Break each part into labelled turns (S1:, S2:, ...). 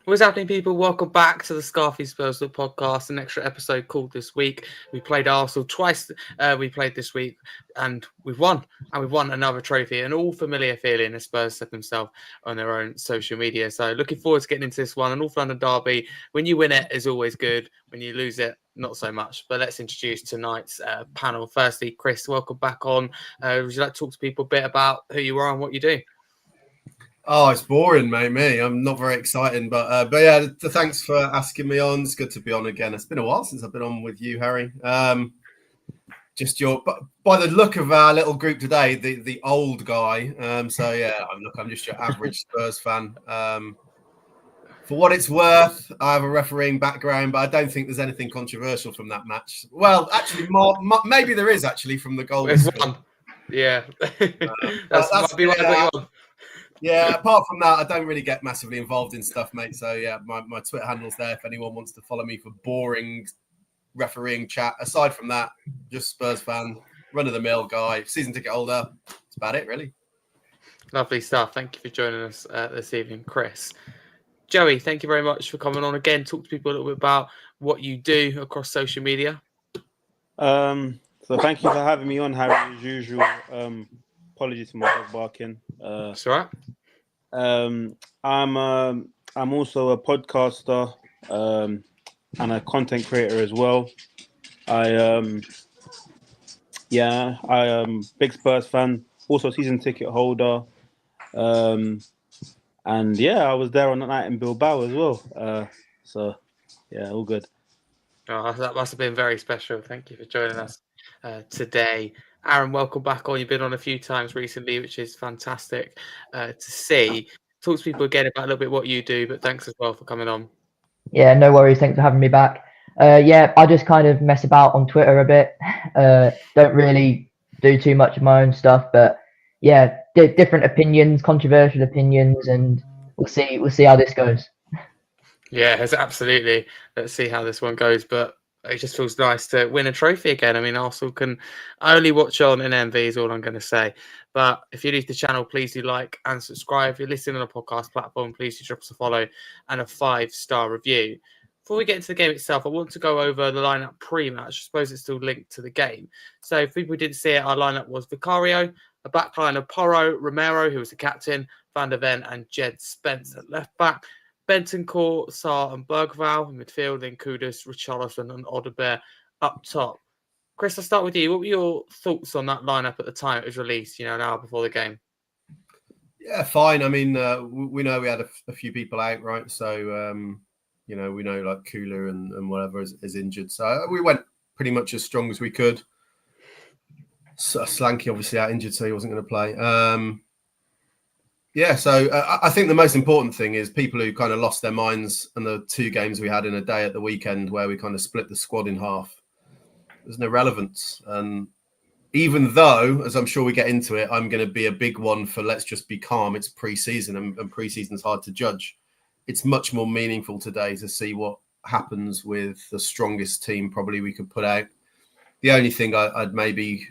S1: What's happening, people? Welcome back to the Scarfey Spurs Talk Podcast, an extra episode called this week. We played Arsenal twice. We played this week, and we've won. And we've won another trophy, an all familiar feeling, as Spurs said themselves on their own social media. So looking forward to getting into this one. An North London derby. When you win it, is always good. When you lose it, not so much. But let's introduce tonight's panel. Firstly, Chris, welcome back on. Would you like to talk to people a bit about who you are and what you do?
S2: Oh, it's boring, mate. Me, I'm not very exciting, but yeah, thanks for asking me on. It's good to be on again. It's been a while since I've been on with you, Harry. Just by the look of our little group today, the old guy. So yeah, I'm just your average Spurs fan. For what it's worth, I have a refereeing background, but I don't think there's anything controversial from that match. Well, actually, maybe there is actually from the goal.
S1: Yeah, that's might be what I got.
S2: Yeah, apart from that, I don't really get massively involved in stuff, mate. So, yeah, my Twitter handle's there if anyone wants to follow me for boring refereeing chat. Aside from that, just Spurs fan, run-of-the-mill guy, season ticket holder. That's about it, really.
S1: Lovely stuff. Thank you for joining us this evening, Chris. Joey, thank you very much for coming on again. Talk to people a little bit about what you do across social media.
S3: So thank you for having me on, Harry, as usual. Apologies for my dog barking.
S1: That's all
S3: right. I'm also a podcaster and a content creator as well. I am big Spurs fan, also season ticket holder. And yeah, I was there on the night in Bilbao as well. So yeah, all good.
S1: Oh, that must have been very special. Thank you for joining us today. Aaron, welcome back on. You've been on a few times recently, which is fantastic to see. Talk to people again about a little bit what you do, but thanks as well for coming on.
S4: Yeah, no worries. Thanks for having me back. Yeah, I just kind of mess about on Twitter a bit. Don't really do too much of my own stuff, but yeah, different opinions, controversial opinions, and we'll see how this goes.
S1: Yeah, absolutely. Let's see how this one goes, but it just feels nice to win a trophy again. I mean, Arsenal can only watch on in MV is all I'm going to say. But if you're new to the channel, please do like and subscribe. If you're listening on a podcast platform, please do drop us a follow and a 5-star review. Before we get into the game itself, I want to go over the lineup pre-match. I suppose it's still linked to the game. So for people who didn't see it, our lineup was Vicario, a backline of Porro, Romero, who was the captain, Van der Ven and Jed Spence at left back. Bentancur, Sarr and Bergvall in midfield, then Kudus, Richarlison and Odegaard up top. Chris, I'll start with you. What were your thoughts on that lineup at the time it was released, an hour before the game?
S2: Yeah, fine. I mean, we know we had a few people out, right? So, we know like Kula and whatever is injured. So we went pretty much as strong as we could. So Slanky obviously out injured, so he wasn't going to play. Yeah, so I think the most important thing is people who kind of lost their minds in the 2 games we had in a day at the weekend where we kind of split the squad in half. There's no relevance. And even though, as I'm sure we get into it, I'm going to be a big one for let's just be calm. It's pre-season and pre-season is hard to judge. It's much more meaningful today to see what happens with the strongest team probably we could put out. The only thing I'd maybe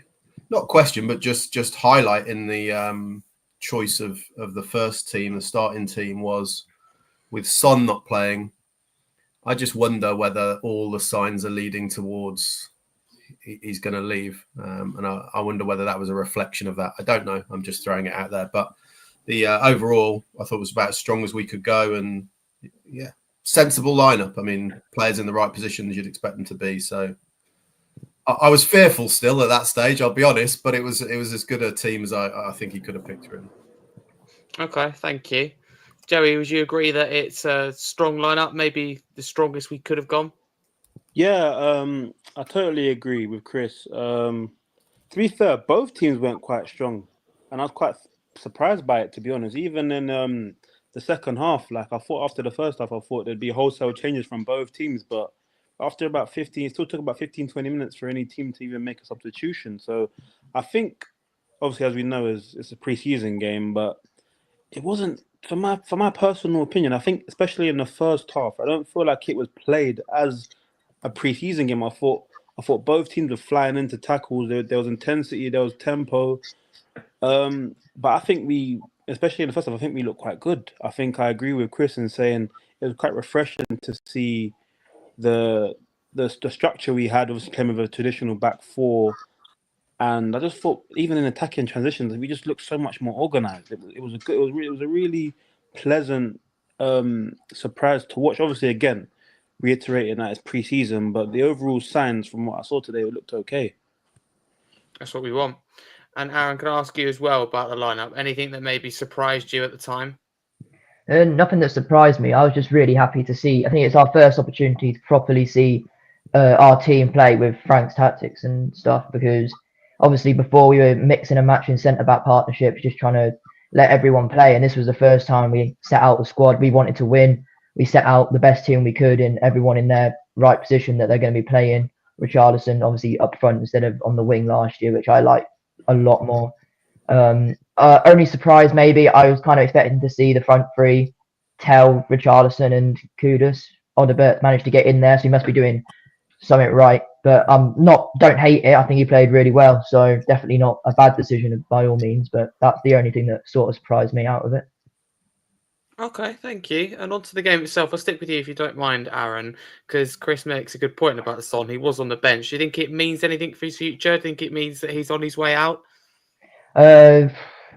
S2: not question, but just highlight in the choice of the first team, the starting team, was with Son not playing. I just wonder whether all the signs are leading towards he's going to leave. And I wonder whether that was a reflection of that. I don't know. I'm just throwing it out there. But the overall, I thought it was about as strong as we could go. And yeah, sensible lineup. I mean, players in the right positions you'd expect them to be. So I was fearful still at that stage, I'll be honest, but it was as good a team as I think he could have picked really.
S1: Okay, thank you. Joey, would you agree that it's a strong lineup, maybe the strongest we could have gone?
S3: Yeah, I totally agree with Chris. To be fair, both teams went quite strong, and I was quite surprised by it, to be honest. Even in the second half, like I thought after the first half, I thought there'd be wholesale changes from both teams, but after about 15, it still took about 15, 20 minutes for any team to even make a substitution. So I think, obviously, as we know, it's a pre-season game, but it wasn't, for my personal opinion, I think, especially in the first half, I don't feel like it was played as a pre-season game. I thought both teams were flying into tackles. There was intensity, there was tempo. But I think especially in the first half, I think we looked quite good. I think I agree with Chris in saying it was quite refreshing to see the structure we had. Obviously, came with a traditional back four, and I just thought even in attacking transitions, we just looked so much more organized. It was a good, it was a really pleasant surprise to watch. Obviously, again, reiterating that it's pre-season, but the overall signs from what I saw today, it looked okay.
S1: That's what we want. And Aaron, can I ask you as well about the lineup? Anything that maybe surprised you at the time?
S4: Nothing that surprised me. I was just really happy to see. I think it's our first opportunity to properly see our team play with Frank's tactics and stuff, because obviously before we were mixing and matching centre-back partnerships, just trying to let everyone play. And this was the first time we set out the squad. We wanted to win. We set out the best team we could and everyone in their right position that they're going to be playing. Richarlison obviously up front instead of on the wing last year, which I like a lot more. Only surprise maybe, I was kind of expecting to see the front three, Tell, Richarlison and Kudus. Odobert managed to get in there, so he must be doing something right. But don't hate it. I think he played really well, so definitely not a bad decision by all means. But that's the only thing that sort of surprised me out of it.
S1: Okay, thank you. And on to the game itself. I'll stick with you if you don't mind, Aaron, because Chris makes a good point about the Son. He was on the bench. Do you think it means anything for his future? Do you think it means that he's on his way out?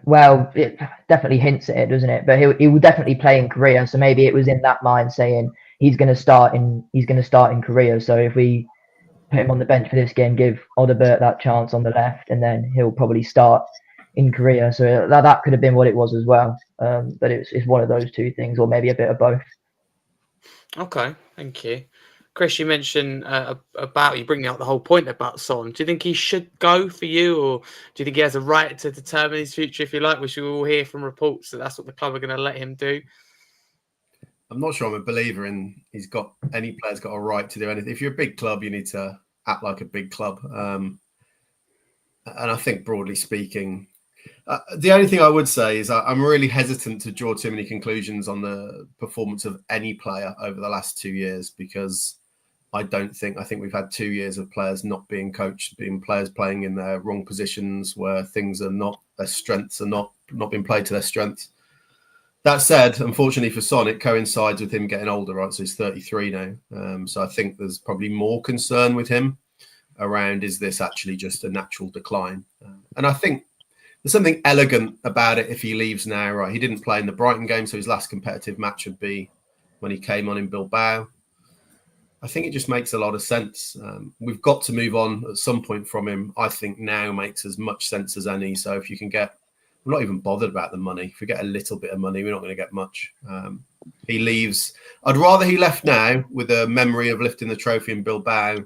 S4: Well, it definitely hints at it, doesn't it? But he will definitely play in Korea, so maybe it was in that mind saying he's going to start in Korea. So if we put him on the bench for this game, give Odobert that chance on the left, and then he'll probably start in Korea. So that could have been what it was as well. But it's one of those two things, or maybe a bit of both.
S1: Okay, thank you. Chris, you mentioned about you bringing out the whole point about Son. Do you think he should go for you, or do you think he has a right to determine his future, if you like? We should all hear from reports that that's what the club are going to let him do.
S2: I'm not sure I'm a believer in any player's got a right to do anything. If you're a big club, you need to act like a big club. And I think broadly speaking, the only thing I would say is I'm really hesitant to draw too many conclusions on the performance of any player over the last 2 years, because I think we've had 2 years of players not being coached, being players playing in their wrong positions where things are not, their strengths are not being played to their strengths. That said, unfortunately for Son, it coincides with him getting older, right? So he's 33 now. So I think there's probably more concern with him around, is this actually just a natural decline? And I think there's something elegant about it if he leaves now, right? He didn't play in the Brighton game, so his last competitive match would be when he came on in Bilbao. I think it just makes a lot of sense. We've got to move on at some point from him. I think now makes as much sense as any. So if you can get, I'm not even bothered about the money. If we get a little bit of money, we're not going to get much. He leaves. I'd rather he left now with a memory of lifting the trophy in Bilbao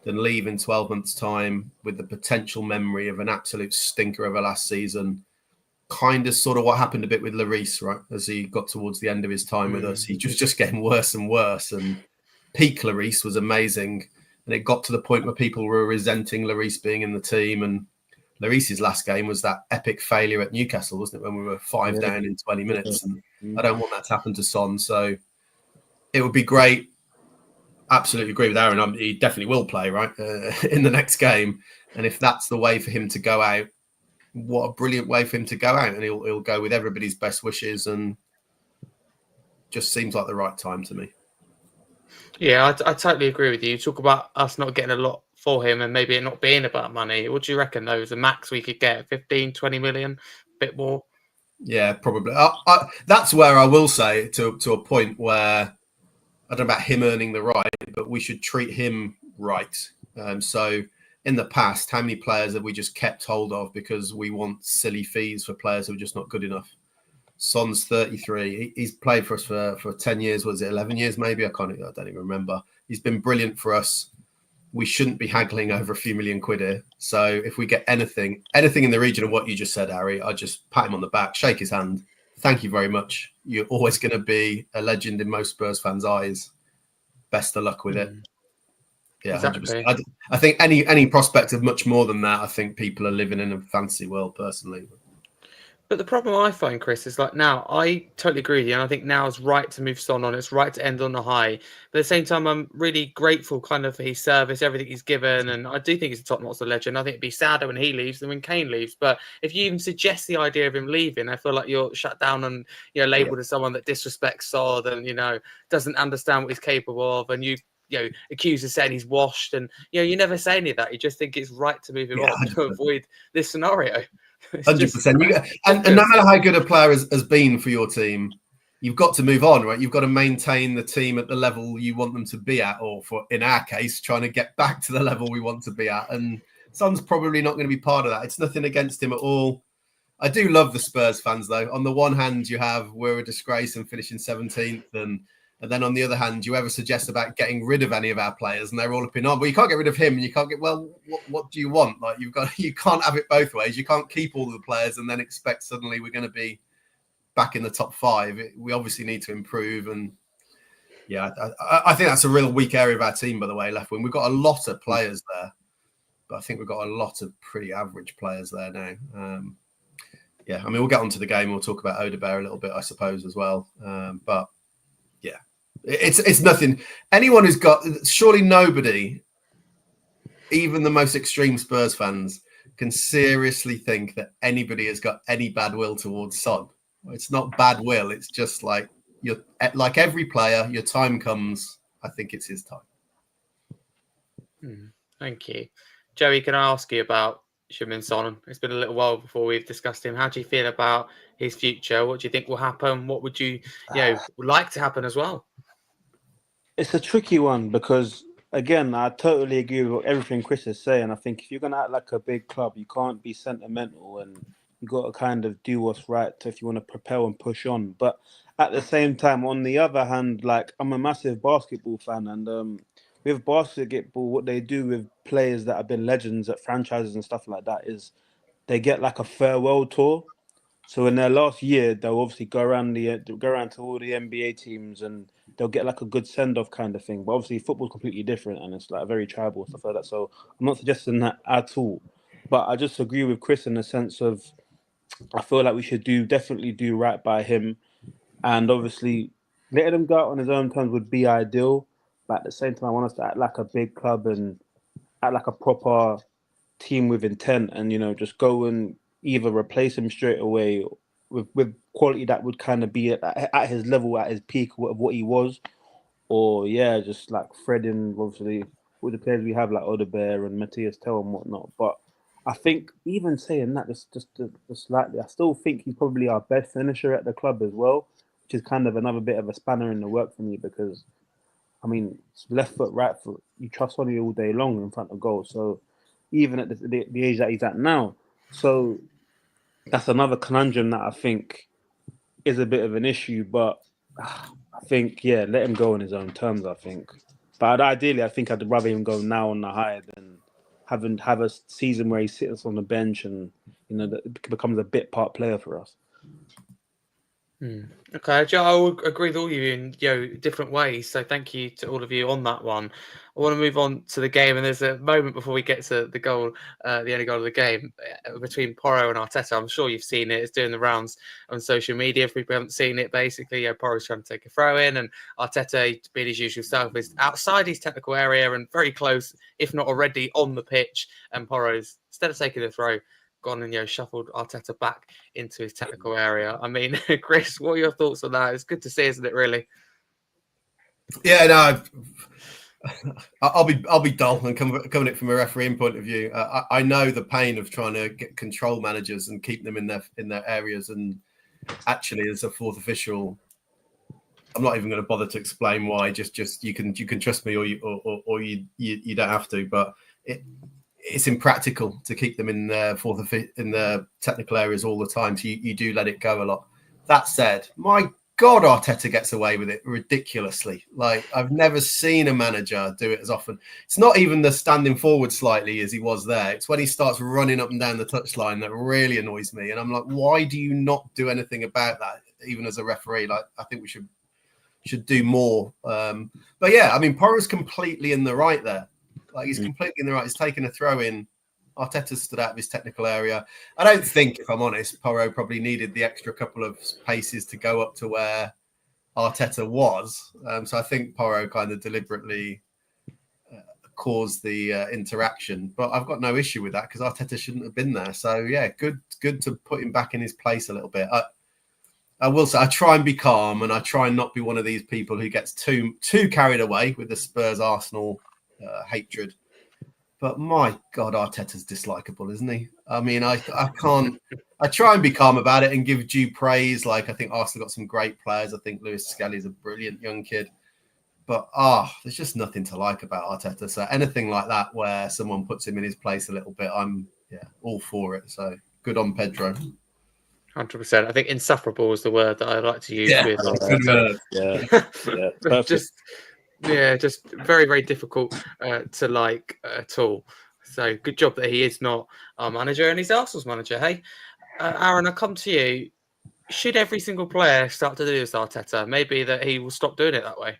S2: than leave in 12 months' time with the potential memory of an absolute stinker of a last season. Kind of sort of what happened a bit with Lloris, right? As he got towards the end of his time with us, he was just getting worse and worse. And peak Lloris was amazing. And it got to the point where people were resenting Lloris being in the team. And Lloris's last game was that epic failure at Newcastle, wasn't it? When we were 5 down in 20 minutes. And I don't want that to happen to Son. So it would be great. Absolutely agree with Aaron. He definitely will play, right, in the next game. And if that's the way for him to go out, what a brilliant way for him to go out. And he'll go with everybody's best wishes, and just seems like the right time to me.
S1: Yeah, I totally agree with you. You talk about us not getting a lot for him and maybe it not being about money. What do you reckon, though? The max we could get, 15, 20 million, a bit more?
S2: Yeah, probably. That's where I will say to a point where I don't know about him earning the right, but we should treat him right. So in the past, how many players have we just kept hold of because we want silly fees for players who are just not good enough? Son's 33. He's played for us for 10 years. Was it 11 years maybe? I don't even remember. He's been brilliant for us. We shouldn't be haggling over a few million quid here. So if we get anything in the region of what you just said, Harry, I just pat him on the back, shake his hand. Thank you very much. You're always going to be a legend in most Spurs fans' eyes. Best of luck with it. Yeah,
S1: exactly.
S2: 100%. I think any prospect of much more than that, I think people are living in a fantasy world personally.
S1: But the problem I find, Chris, is like now I totally agree with you, and I think now is right to move Son on. It's right to end on a high. But at the same time, I'm really grateful kind of for his service, everything he's given, and I do think he's a Tottenham Hotspur legend. I think it'd be sadder when he leaves than when Kane leaves. But if you even suggest the idea of him leaving, I feel like you're shut down and labelled as someone that disrespects Sod and doesn't understand what he's capable of, and you accuse of saying he's washed, and you never say any of that. You just think it's right to move him on to avoid this scenario.
S2: 100%. And no matter how good a player has been for your team, you've got to move on, right? You've got to maintain the team at the level you want them to be at, or in our case, trying to get back to the level we want to be at. And Son's probably not going to be part of that. It's nothing against him at all. I do love the Spurs fans, though. On the one hand, you have we're a disgrace and finishing 17th, and then on the other hand, you ever suggest about getting rid of any of our players, and they're all up in arms. Well, you can't get rid of him, and you can't get. Well, what do you want? Like you can't have it both ways. You can't keep all the players and then expect suddenly we're going to be back in the top 5. We obviously need to improve, and I think that's a real weak area of our team. By the way, left wing, we've got a lot of players there, but I think we've got a lot of pretty average players there now. I mean, we'll get onto the game. We'll talk about Odegaard a little bit, I suppose, as well. But yeah, it's nothing. Anyone who's got, surely nobody, even the most extreme Spurs fans, can seriously think that anybody has got any bad will towards Son. It's not bad will. It's just like like every player, your time comes. I think it's his time.
S1: Thank you. Joey, can I ask you about Heung-min Son? It's been a little while before we've discussed him. How do you feel about his future? What do you think will happen? What would you like to happen as well?
S3: It's a tricky one because, again, I totally agree with everything Chris is saying. I think if you're going to act like a big club, you can't be sentimental, and you got to kind of do what's right if you want to propel and push on. But at the same time, on the other hand, like, I'm a massive basketball fan, and with basketball, what they do with players that have been legends at franchises and stuff like that is they get like a farewell tour. So in their last year, they'll obviously go around to all the NBA teams, and they'll get like a good send off kind of thing. But obviously, football's completely different, and it's like very tribal stuff like that. So I'm not suggesting that at all. But I just agree with Chris in the sense of I feel like we should definitely do right by him, and obviously letting him go out on his own terms would be ideal. But at the same time, I want us to act like a big club and act like a proper team with intent, and just go and either replace him straight away with quality that would kind of be at his level, at his peak of what he was, or just like threading obviously with the players we have like Odegaard and Matthias Tell and whatnot. But I think even saying that, just slightly, I still think he's probably our best finisher at the club as well, which is kind of another bit of a spanner in the work for me because, I mean, left foot, right foot, you trust Sonny all day long in front of goal. So even at the age that he's at now, so that's another conundrum that I think is a bit of an issue. But I think, let him go on his own terms, I think. But ideally, I think I'd rather him go now on the high than have a season where he sits on the bench and, that becomes a bit part player for us.
S1: Okay, Joe, I will agree with all of you in different ways. So thank you to all of you on that one. I want to move on to the game, and there's a moment before we get to the goal, the only goal of the game, between Porro and Arteta. I'm sure you've seen it. It's doing the rounds on social media. If people haven't seen it, basically, Porro's trying to take a throw in, and Arteta, being his usual self, is outside his technical area and very close, if not already on the pitch. And Porro's, instead of taking the throw, gone and shuffled Arteta back into his technical area. I mean, Chris, what are your thoughts on that? It's good to see, isn't it? Really?
S2: Yeah, no. I'll be dull and coming it from a refereeing point of view. I know the pain of trying to get control managers and keep them in their areas. And actually, as a fourth official, I'm not even going to bother to explain why. Just you can trust me, or you don't have to. But it's impractical to keep them in their technical areas all the time. So you do let it go a lot. That said, my God, Arteta gets away with it ridiculously. Like, I've never seen a manager do it as often. It's not even the standing forward slightly as he was there. It's when he starts running up and down the touchline that really annoys me. And I'm like, why do you not do anything about that? Even as a referee, like, I think we should do more. But yeah, I mean, Porro's completely in the right there. Like, he's completely in the right. He's taking a throw in Arteta stood out of his technical area. I don't think, if I'm honest, Porro probably needed the extra couple of paces to go up to where Arteta was. So I think Porro kind of deliberately caused the interaction. But I've got no issue with that because Arteta shouldn't have been there. So, yeah, good to put him back in his place a little bit. I will say I try and be calm and I try and not be one of these people who gets too carried away with the Spurs-Arsenal hatred. But my God, Arteta's dislikable, isn't he? I mean, I can't. I try and be calm about it and give due praise. Like, I think Arsenal got some great players. I think Lewis Skelly's a brilliant young kid. But, there's just nothing to like about Arteta. So anything like that where someone puts him in his place a little bit, I'm all for it. So good on Pedro.
S1: 100%. I think insufferable is the word that I like to use.
S2: Yeah,
S1: Just very, very difficult to like at all. So good job that he is not our manager and he's Arsenal's manager. Hey, Aaron, I come to you. Should every single player start to do this, Arteta? Maybe that he will stop doing it that way.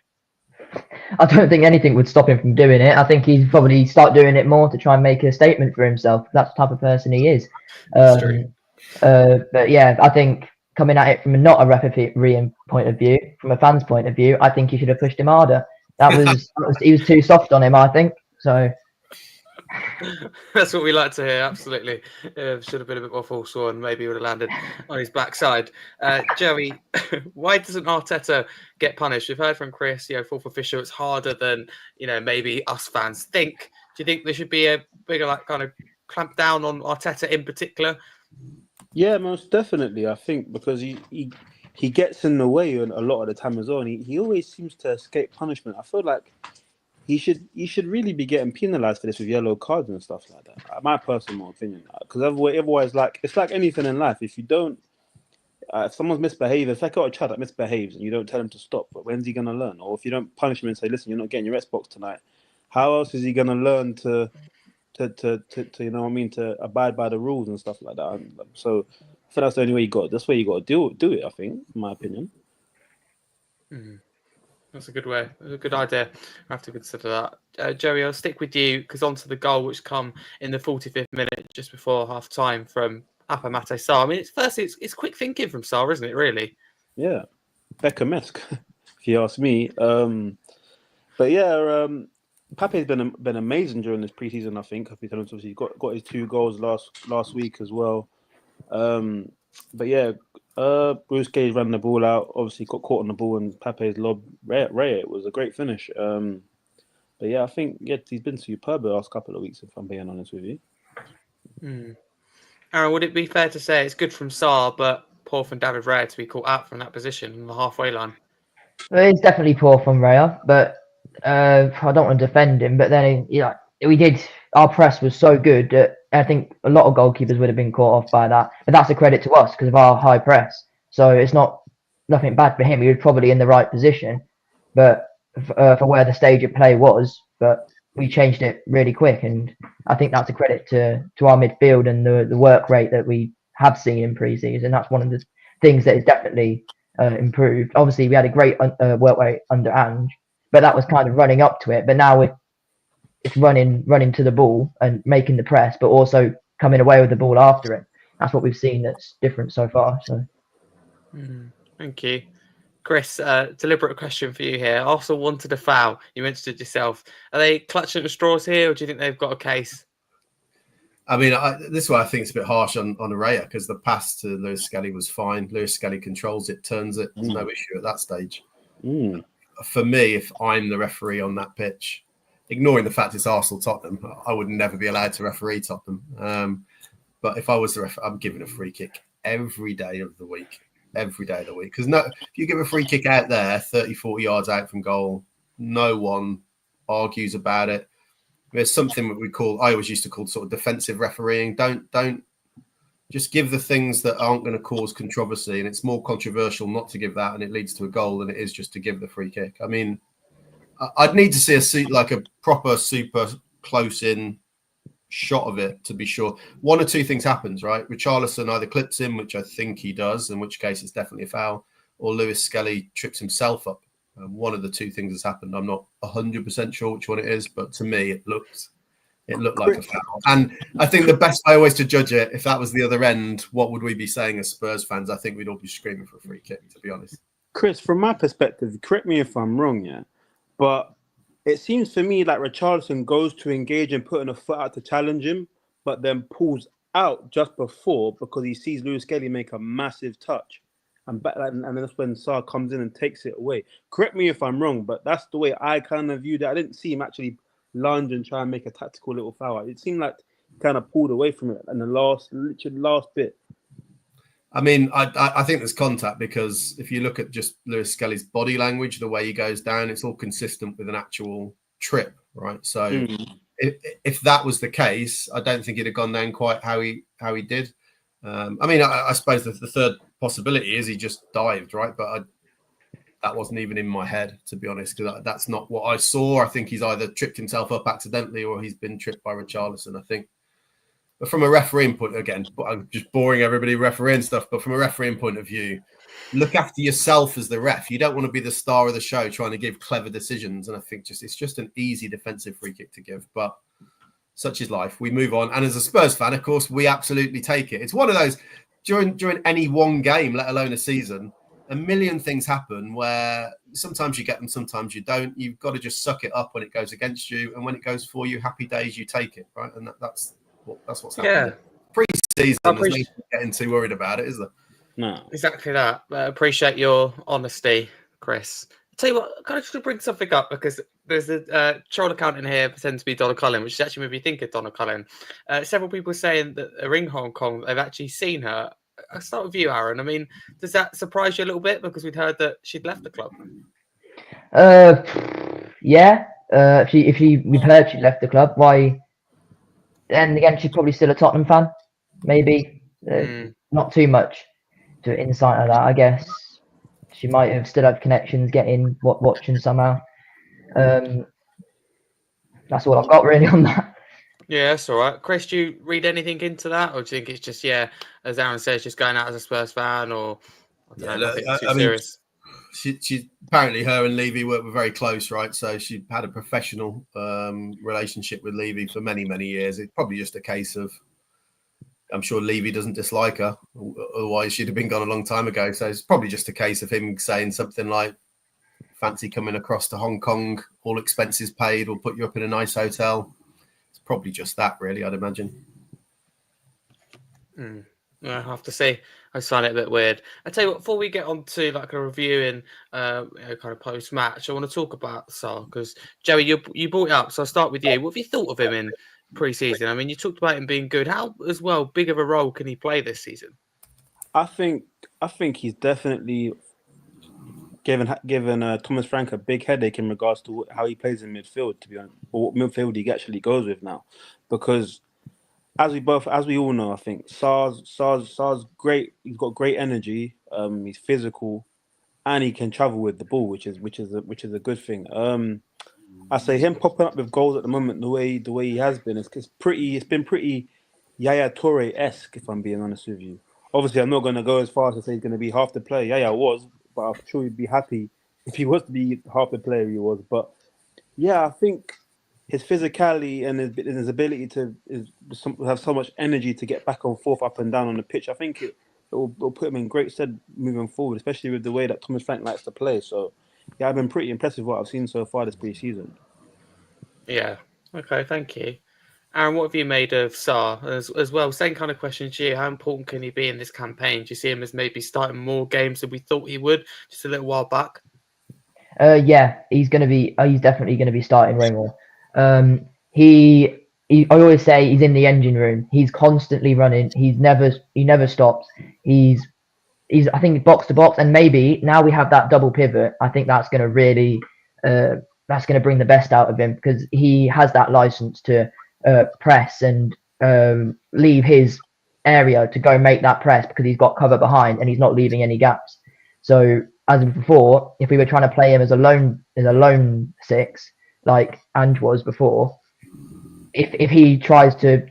S4: I don't think anything would stop him from doing it. I think he'd probably start doing it more to try and make a statement for himself. That's the type of person he is. But yeah, I think coming at it from not a referee point of view, from a fan's point of view, I think he should have pushed him harder. He was too soft on him, I think. So
S1: that's what we like to hear. Absolutely, should have been a bit more forceful and maybe he would have landed on his backside. Joey, why doesn't Arteta get punished? We've heard from Chris, fourth official. It's harder than maybe us fans think. Do you think there should be a bigger kind of clamp down on Arteta in particular?
S3: Yeah, most definitely. I think because he gets in the way a lot of the time as well, and he always seems to escape punishment. I feel like he should really be getting penalised for this with yellow cards and stuff like that. My personal opinion, because otherwise, it's like anything in life. If you don't, if someone's misbehaving, it's like a child that misbehaves and you don't tell him to stop. But when's he gonna learn? Or if you don't punish him and say, "Listen, you're not getting your Xbox tonight," how else is he gonna learn to to abide by the rules and stuff like that? So I think that's the only way you got. That's where you got to do it. I think, in my opinion.
S1: That's a good way. That's a good idea. I have to consider that. Joey, I'll stick with you because onto the goal which come in the 45th minute just before half time from Matchday Sarr. I mean, it's quick thinking from Sarr, isn't it? Really?
S3: Yeah, Beckham-esque, if you ask me. But yeah. Pape's been amazing during this preseason. I think obviously he got his 2 goals last week as well. But yeah, Bruce Gage ran the ball out. Obviously got caught on the ball and Pape's lob. It was a great finish. But yeah, I think he's been superb the last couple of weeks. If I'm being honest with you.
S1: Aaron, would it be fair to say it's good from Sarr, but poor from David Raya to be caught out from that position on the halfway line?
S4: Well, it's definitely poor from Raya, but I don't want to defend him. But then, our press was so good that I think a lot of goalkeepers would have been caught off by that. But that's a credit to us because of our high press. So it's nothing bad for him. He was probably in the right position, but for where the stage of play was. But we changed it really quick, and I think that's a credit to our midfield and the work rate that we have seen in pre-season. That's one of the things that is definitely improved. Obviously, we had a great work rate under Ange, but that was kind of running up to it. But now it's running to the ball and making the press, but also coming away with the ball after it. That's what we've seen that's different so far. So,
S1: thank you. Chris, deliberate question for you here. Arsenal wanted a foul. You mentioned it yourself. Are they clutching at the straws here, or do you think they've got a case?
S2: I mean, this is why I think it's a bit harsh on Araya, because the pass to Lewis Skelly was fine. Lewis Skelly controls it, turns it. There's no issue at that stage. For me, if I'm the referee on that pitch, ignoring the fact it's Arsenal Tottenham, I would never be allowed to referee Tottenham. But if I was the referee, I'm giving a free kick every day of the week. Because if you give a free kick out there, 30, 40 yards out from goal, no one argues about it. There's something that I always used to call sort of defensive refereeing. Don't just give the things that aren't going to cause controversy. And it's more controversial not to give that and it leads to a goal than it is just to give the free kick. I mean, I'd need to see a proper super close in shot of it to be sure. One or two things happens, right? Richarlison either clips him, which I think he does, in which case it's definitely a foul, or Lewis Skelly trips himself up. One of the two things has happened. I'm not 100% sure which one it is, but to me it looks It looked like a foul. And I think the best way always to judge it, if that was the other end, what would we be saying as Spurs fans? I think we'd all be screaming for a free kick, to be honest.
S3: Chris, from my perspective, correct me if I'm wrong, yeah, but it seems to me like Richarlison goes to engage and putting a foot out to challenge him, but then pulls out just before because he sees Lewis Skelly make a massive touch. And that's when Sarr comes in and takes it away. Correct me if I'm wrong, but that's the way I kind of viewed it. I didn't see him actually lunge and try and make a tactical little foul. It seemed like he kind of pulled away from it in the last bit.
S2: I mean, I think there's contact because if you look at just Lewis Skelly's body language, the way he goes down, it's all consistent with an actual trip, right? So if that was the case, I don't think he'd have gone down quite how he did. I mean, I suppose the third possibility is he just dived, right? But that wasn't even in my head, to be honest, because that's not what I saw. I think he's either tripped himself up accidentally or he's been tripped by Richarlison, I think. But from a refereeing point, again, I'm just boring everybody refereeing stuff, but from a refereeing point of view, look after yourself as the ref. You don't want to be the star of the show trying to give clever decisions. And I think it's just an easy defensive free kick to give. But such is life. We move on. And as a Spurs fan, of course, we absolutely take it. It's one of those, during any one game, let alone a season, a million things happen where sometimes you get them, sometimes you don't. You've got to just suck it up when it goes against you. And when it goes for you, happy days, you take it, right? And that's what's happening. Yeah. Pre-season, there's no getting too worried about it, is there?
S3: No.
S1: Exactly that. Appreciate your honesty, Chris. Tell you what, can I just bring something up because there's a troll account in here pretends to be Donna Cullen, which is actually made me think of Donna Cullen. Several people saying that are in Hong Kong, they've actually seen her. I'll start with you, Aaron. I mean, does that surprise you a little bit because we'd heard that she'd left the club?
S4: Yeah. We've heard she left the club. Why? And again, she's probably still a Tottenham fan. Maybe not too much to insight of that. I guess she might have still had connections, watching somehow. That's all I've got really on that.
S1: Yeah, that's all right. Chris, do you read anything into that, or do you think it's just as Aaron says, just going out as a Spurs fan, or nothing too serious?
S2: She apparently her and Levy were very close, right? So she had a professional relationship with Levy for many, many years. It's probably just a case of, I'm sure Levy doesn't dislike her, otherwise she'd have been gone a long time ago. So it's probably just a case of him saying something like, fancy coming across to Hong Kong, all expenses paid, we'll put you up in a nice hotel. It's probably just that, really, I'd imagine.
S1: I have to say, I find it a bit weird. I tell you what, before we get on to like a review and kind of post-match, I want to talk about Sarr because Joey, you brought it up, so I'll start with you. What have you thought of him in pre-season? I mean, you talked about him being good. How as well big of a role can he play this season?
S3: I think he's definitely given Thomas Frank a big headache in regards to how he plays in midfield, to be honest, or what midfield he actually goes with now, because as we all know, I think Sarr's great. He's got great energy. He's physical, and he can travel with the ball, which is a good thing. I say him popping up with goals at the moment, the way he has been, it's been pretty Yaya Toure-esque, if I'm being honest with you. Obviously, I'm not going to go as far as to say he's going to be half the player Yaya was, but I'm sure he'd be happy if he was to be half the player he was. But yeah, I think his physicality and his ability to have so much energy to get back and forth, up and down on the pitch, I think it will put him in great stead moving forward, especially with the way that Thomas Frank likes to play. So yeah, I've been pretty impressed with what I've seen so far this pre-season.
S1: Yeah. Okay, thank you. Aaron, what have you made of Sarr as well? Same kind of question to you. How important can he be in this campaign? Do you see him as maybe starting more games than we thought he would just a little while back?
S4: Yeah, he's definitely going to be starting way more. I always say he's in the engine room. He's constantly running. He never stops. He's I think box to box, and maybe now we have that double pivot. I think that's going to really that's going to bring the best out of him because he has that license to press and leave his area to go make that press because he's got cover behind and he's not leaving any gaps. So as before, if we were trying to play him as a lone six like Ange was before, if he tries to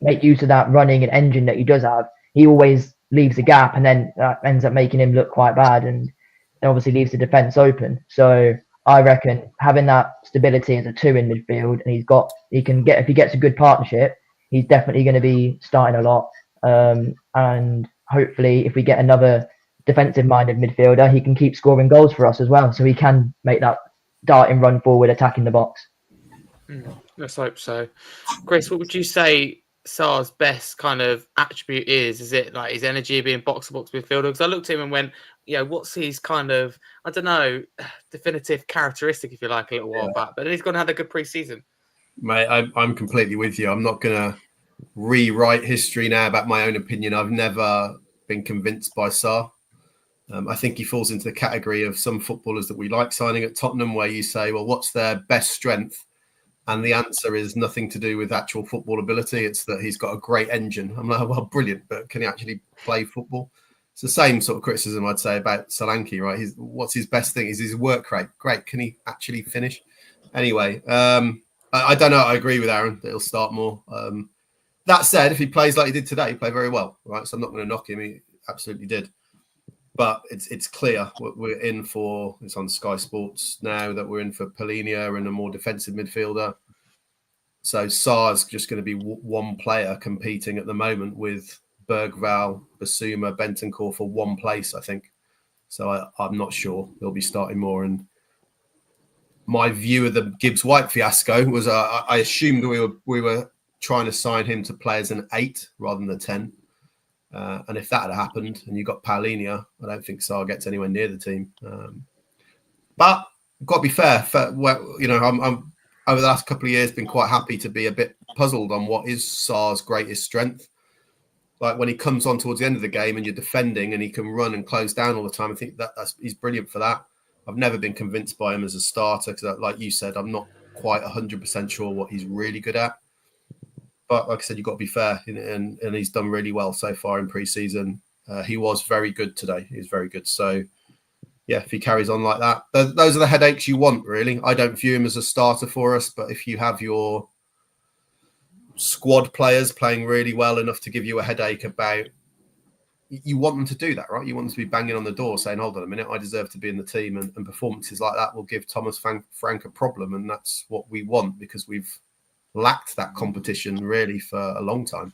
S4: make use of that running and engine that he does have, he always leaves a gap and then that ends up making him look quite bad and obviously leaves the defence open. So I reckon having that stability as a 2 in midfield, and if he gets a good partnership, he's definitely going to be starting a lot. And hopefully, if we get another defensive-minded midfielder, he can keep scoring goals for us as well, so he can make that darting run forward, attacking the box.
S1: Let's hope so. Chris, what would you say Sarr's best kind of attribute is? Is it like his energy being box-to-box midfielder? Because I looked at him and went, what's his kind of, I don't know, definitive characteristic, if you like, a little while back. But he's going to have a good pre-season.
S2: Mate, I'm completely with you. I'm not going to rewrite history now about my own opinion. I've never been convinced by Sarr. I think he falls into the category of some footballers that we like signing at Tottenham, where you say, well, what's their best strength? And the answer is nothing to do with actual football ability. It's that he's got a great engine. I'm like, well, brilliant, but can he actually play football? It's the same sort of criticism I'd say about Solanke, right? What's his best thing? Is his work rate. Great. Can he actually finish? Anyway, I don't know. I agree with Aaron that he'll start more. That said, if he plays like he did today, he played very well, right? So I'm not going to knock him. He absolutely did. But it's clear we're in for, it's on Sky Sports now, that we're in for Polinia and a more defensive midfielder. So Sarr's just going to be one player competing at the moment with Bergvall, Basuma, Bentancur for one place, I think. So I'm not sure he'll be starting more. And my view of the Gibbs-White fiasco was I assumed we were trying to sign him to play as an 8 rather than a 10. And if that had happened and you got Paulinho, I don't think Sarr gets anywhere near the team. But got to be fair. I'm over the last couple of years been quite happy to be a bit puzzled on what is Sarr's greatest strength. Like when he comes on towards the end of the game and you're defending and he can run and close down all the time, I think he's brilliant for that. I've never been convinced by him as a starter because, like you said, I'm not quite 100% sure what he's really good at. But like I said, you've got to be fair, and he's done really well so far in pre-season. He was very good today. He was very good. So, yeah, if he carries on like that, those are the headaches you want, really. I don't view him as a starter for us, but if you have your squad players playing really well enough to give you a headache about, you want them to do that, right? You want them to be banging on the door saying, hold on a minute, I deserve to be in the team. And performances like that will give Thomas Frank a problem. And that's what we want because we've lacked that competition really for a long time.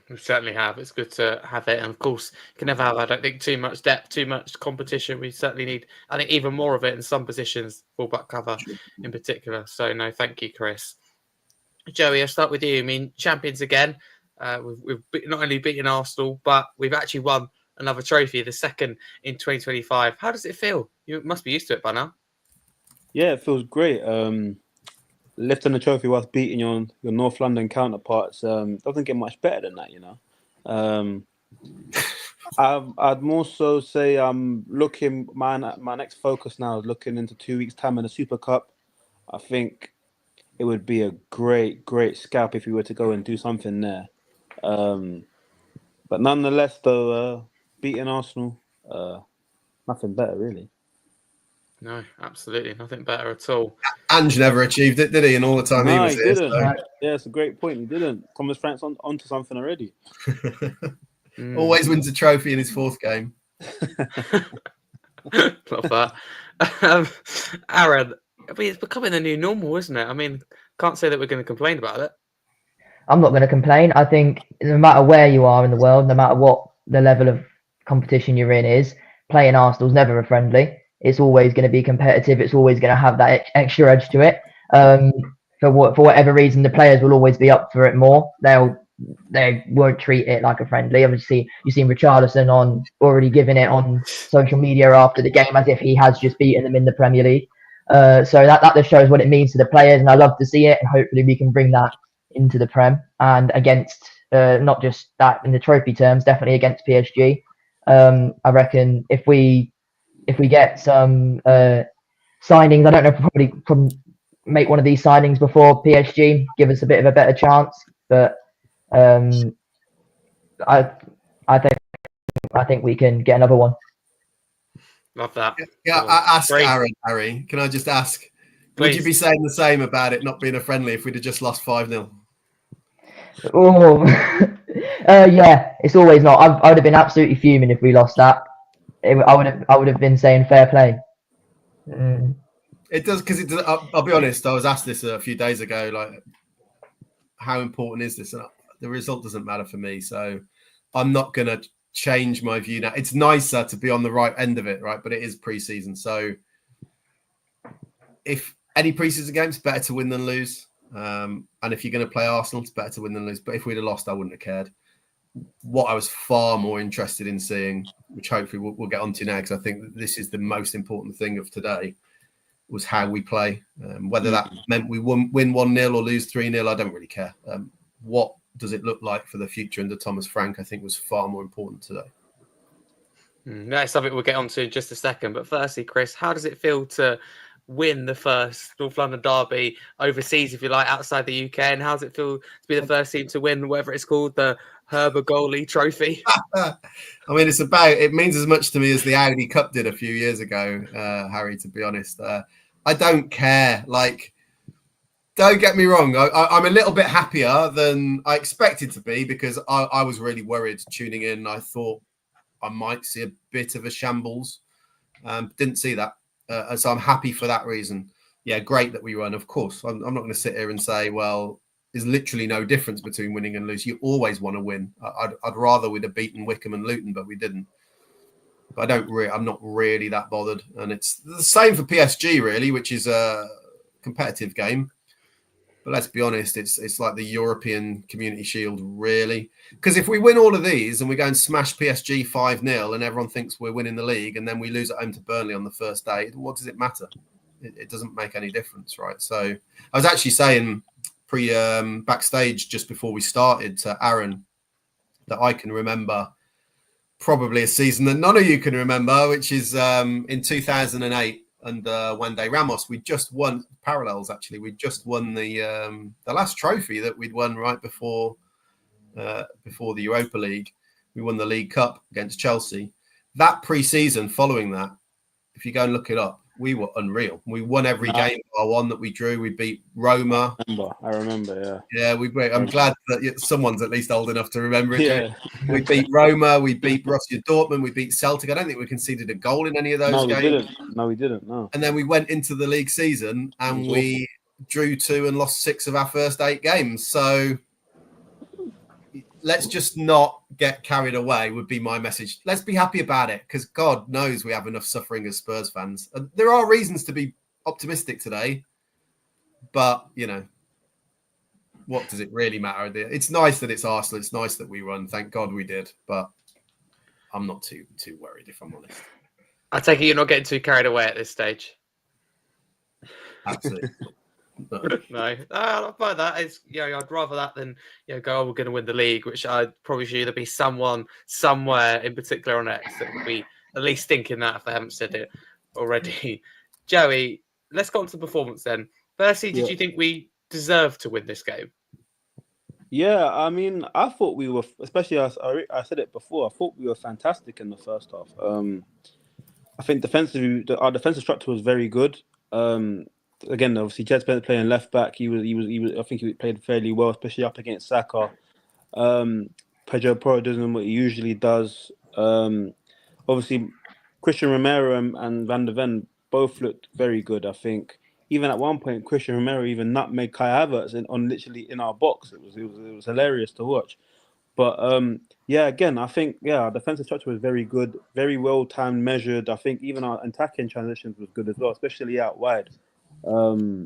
S1: We certainly have. It's good to have it. And of course, you can never have, I don't think, too much depth, too much competition. We certainly need, I think, even more of it in some positions, fullback cover in particular. So, no, thank you, Chris. Joey, I'll start with you. I mean, champions again. We've not only beaten Arsenal, but we've actually won another trophy, the second in 2025. How does it feel? You must be used to it by now.
S3: Yeah, it feels great. Lifting the trophy whilst beating your North London counterparts doesn't get much better than that, you know. I'd more so say I'm looking. My next focus now is looking into 2 weeks' time in the Super Cup. I think it would be a great scalp if we were to go and do something there. But nonetheless, though, beating Arsenal, nothing better really.
S1: No, absolutely nothing better at all.
S2: Ange never achieved it, did he? And all the time he was here.
S3: Didn't.
S2: So.
S3: Yeah, it's a great point. He didn't. Thomas Frank's onto something already.
S2: Always wins a trophy in his fourth game.
S1: Love that. Aaron, I mean, it's becoming the new normal, isn't it? I mean, can't say that we're going to complain about it.
S4: I'm not going to complain. I think no matter where you are in the world, no matter what the level of competition you're in is, playing Arsenal's never a friendly. It's always going to be competitive. It's always going to have that extra edge to it. For whatever reason, the players will always be up for it more. They won't treat it like a friendly. Obviously, you've seen Richarlison already giving it on social media after the game as if he has just beaten them in the Premier League. So that just shows what it means to the players, and I love to see it. And hopefully, we can bring that into the Prem and against not just that in the trophy terms, definitely against PSG. I reckon if we get some signings, I don't know, probably make one of these signings before PSG, give us a bit of a better chance. But I think we can get another one.
S1: Love that.
S2: Yeah, ask Aaron, Harry. Can I just ask? Please. Would you be saying the same about it not being a friendly if we'd have just lost 5-0?
S4: Oh, yeah. It's always not. I would have been absolutely fuming if we lost that. I would have been saying fair play.
S2: It does, because it does. I'll be honest. I was asked this a few days ago, like, how important is this? And the result doesn't matter for me, so I'm not going to change my view now. It's nicer to be on the right end of it, right? But it is pre-season, so if any pre-season game, it's better to win than lose. And if you're going to play Arsenal, it's better to win than lose. But if we'd have lost, I wouldn't have cared. What I was far more interested in seeing, which hopefully we'll get onto now, because I think that this is the most important thing of today, was how we play. Whether that meant we win 1-0 or lose 3-0, I don't really care. What does it look like for the future under Thomas Frank, I think, was far more important today.
S1: That's something we'll get onto in just a second. But firstly, Chris, how does it feel to win the first North London derby overseas, if you like, outside the UK? And how does it feel to be the first team to win whatever it's called, the Herber Goalie Trophy?
S2: I mean, it means as much to me as the Audi Cup did a few years ago, Harry, to be honest. I don't care. Like, don't get me wrong. I'm a little bit happier than I expected to be, because I was really worried tuning in. I thought I might see a bit of a shambles. Didn't see that. So I'm happy for that reason. Yeah, great that we won. Of course, I'm not going to sit here and say, well, there's literally no difference between winning and losing. You always want to win. I'd rather we'd have beaten Wickham and Luton, but we didn't. But I'm not really that bothered. And it's the same for PSG, really, which is a competitive game. But let's be honest, it's like the European Community Shield, really. Because if we win all of these and we go and smash PSG 5-0 and everyone thinks we're winning the league, and then we lose at home to Burnley on the first day, what does it matter? It doesn't make any difference, right? So I was actually saying backstage just before we started to Aaron that I can remember probably a season that none of you can remember, which is in 2008 under Juan de Ramos. We just won parallels. Actually, we just won the last trophy that we'd won right before the Europa League. We won the League Cup against Chelsea. That pre-season following that, if you go and look it up, we were unreal. We won every game bar one that we drew. We beat Roma.
S3: I remember,
S2: yeah. I'm glad that someone's at least old enough to remember it.
S3: Yeah.
S2: We beat Roma. We beat Borussia Dortmund. We beat Celtic. I don't think we conceded a goal in any of those games.
S3: We didn't. No.
S2: And then we went into the league season and we drew 2 and lost 6 of our first 8 games. So let's just not get carried away, would be my message. Let's be happy about it, because God knows we have enough suffering as Spurs fans. And there are reasons to be optimistic today, but, what does it really matter? It's nice that it's Arsenal. It's nice that we won. Thank God we did, but I'm not too worried, if I'm honest.
S1: I take it you're not getting too carried away at this stage.
S2: Absolutely.
S1: No, I find that is, I'd rather that than go, we're going to win the league, which I'd probably should either be someone somewhere in particular on X that would be at least thinking that if they haven't said it already. Joey, let's go on to the performance then. Firstly, did you think we deserved to win this game?
S3: Yeah, I mean, I thought we were, especially I said it before, I thought we were fantastic in the first half. I think defensively, our defensive structure was very good. Again, obviously, Jed Spence playing left back. He was. I think he played fairly well, especially up against Saka. Pedro Porro doing what he usually does. Obviously, Christian Romero and Van der Ven both looked very good. I think even at one point, Christian Romero even nutmegged Kai Havertz literally in our box. It was hilarious to watch. But again, I think our defensive structure was very good, very well timed, measured. I think even our attacking transitions was good as well, especially out wide. But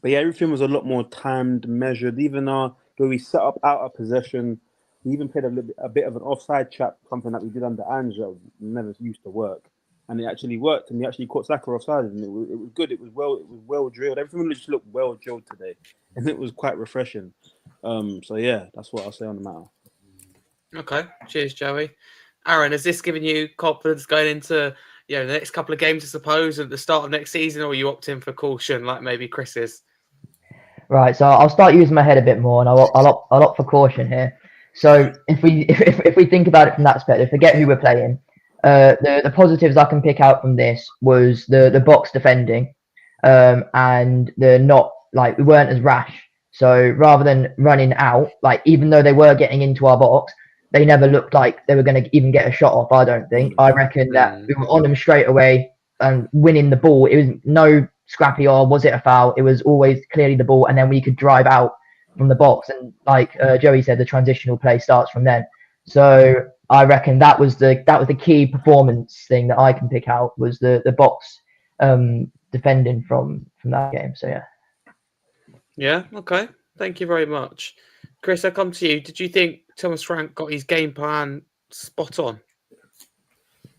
S3: everything was a lot more timed, measured. Even where we set up out of possession, we even played a bit of an offside trap, something that we did under Ange that never used to work, and it actually worked. And we actually caught Saka offside, and it was good. It was well drilled. Everything just looked well drilled today, and it was quite refreshing. That's what I'll say on the matter. Okay,
S1: cheers, Joey. Aaron, has this given you confidence going into the next couple of games, I suppose, at the start of next season, or are you opting for caution like maybe Chris is?
S4: Right, so I'll start using my head a bit more, and I'll opt for caution here. So if we think about it from that perspective, forget who we're playing. The positives I can pick out from this was the box defending, and we weren't as rash. So rather than running out, even though they were getting into our box, they never looked like they were going to even get a shot off, I don't think. I reckon that we were on them straight away, and winning the ball. It was no scrappy or was it a foul? It was always clearly the ball, and then we could drive out from the box. And like Joey said, the transitional play starts from then. So I reckon that was the key performance thing that I can pick out, was the box defending from that game. So yeah.
S1: Yeah. Okay. Thank you very much, Chris. I come to you. Did you think Thomas Frank got his game plan spot on?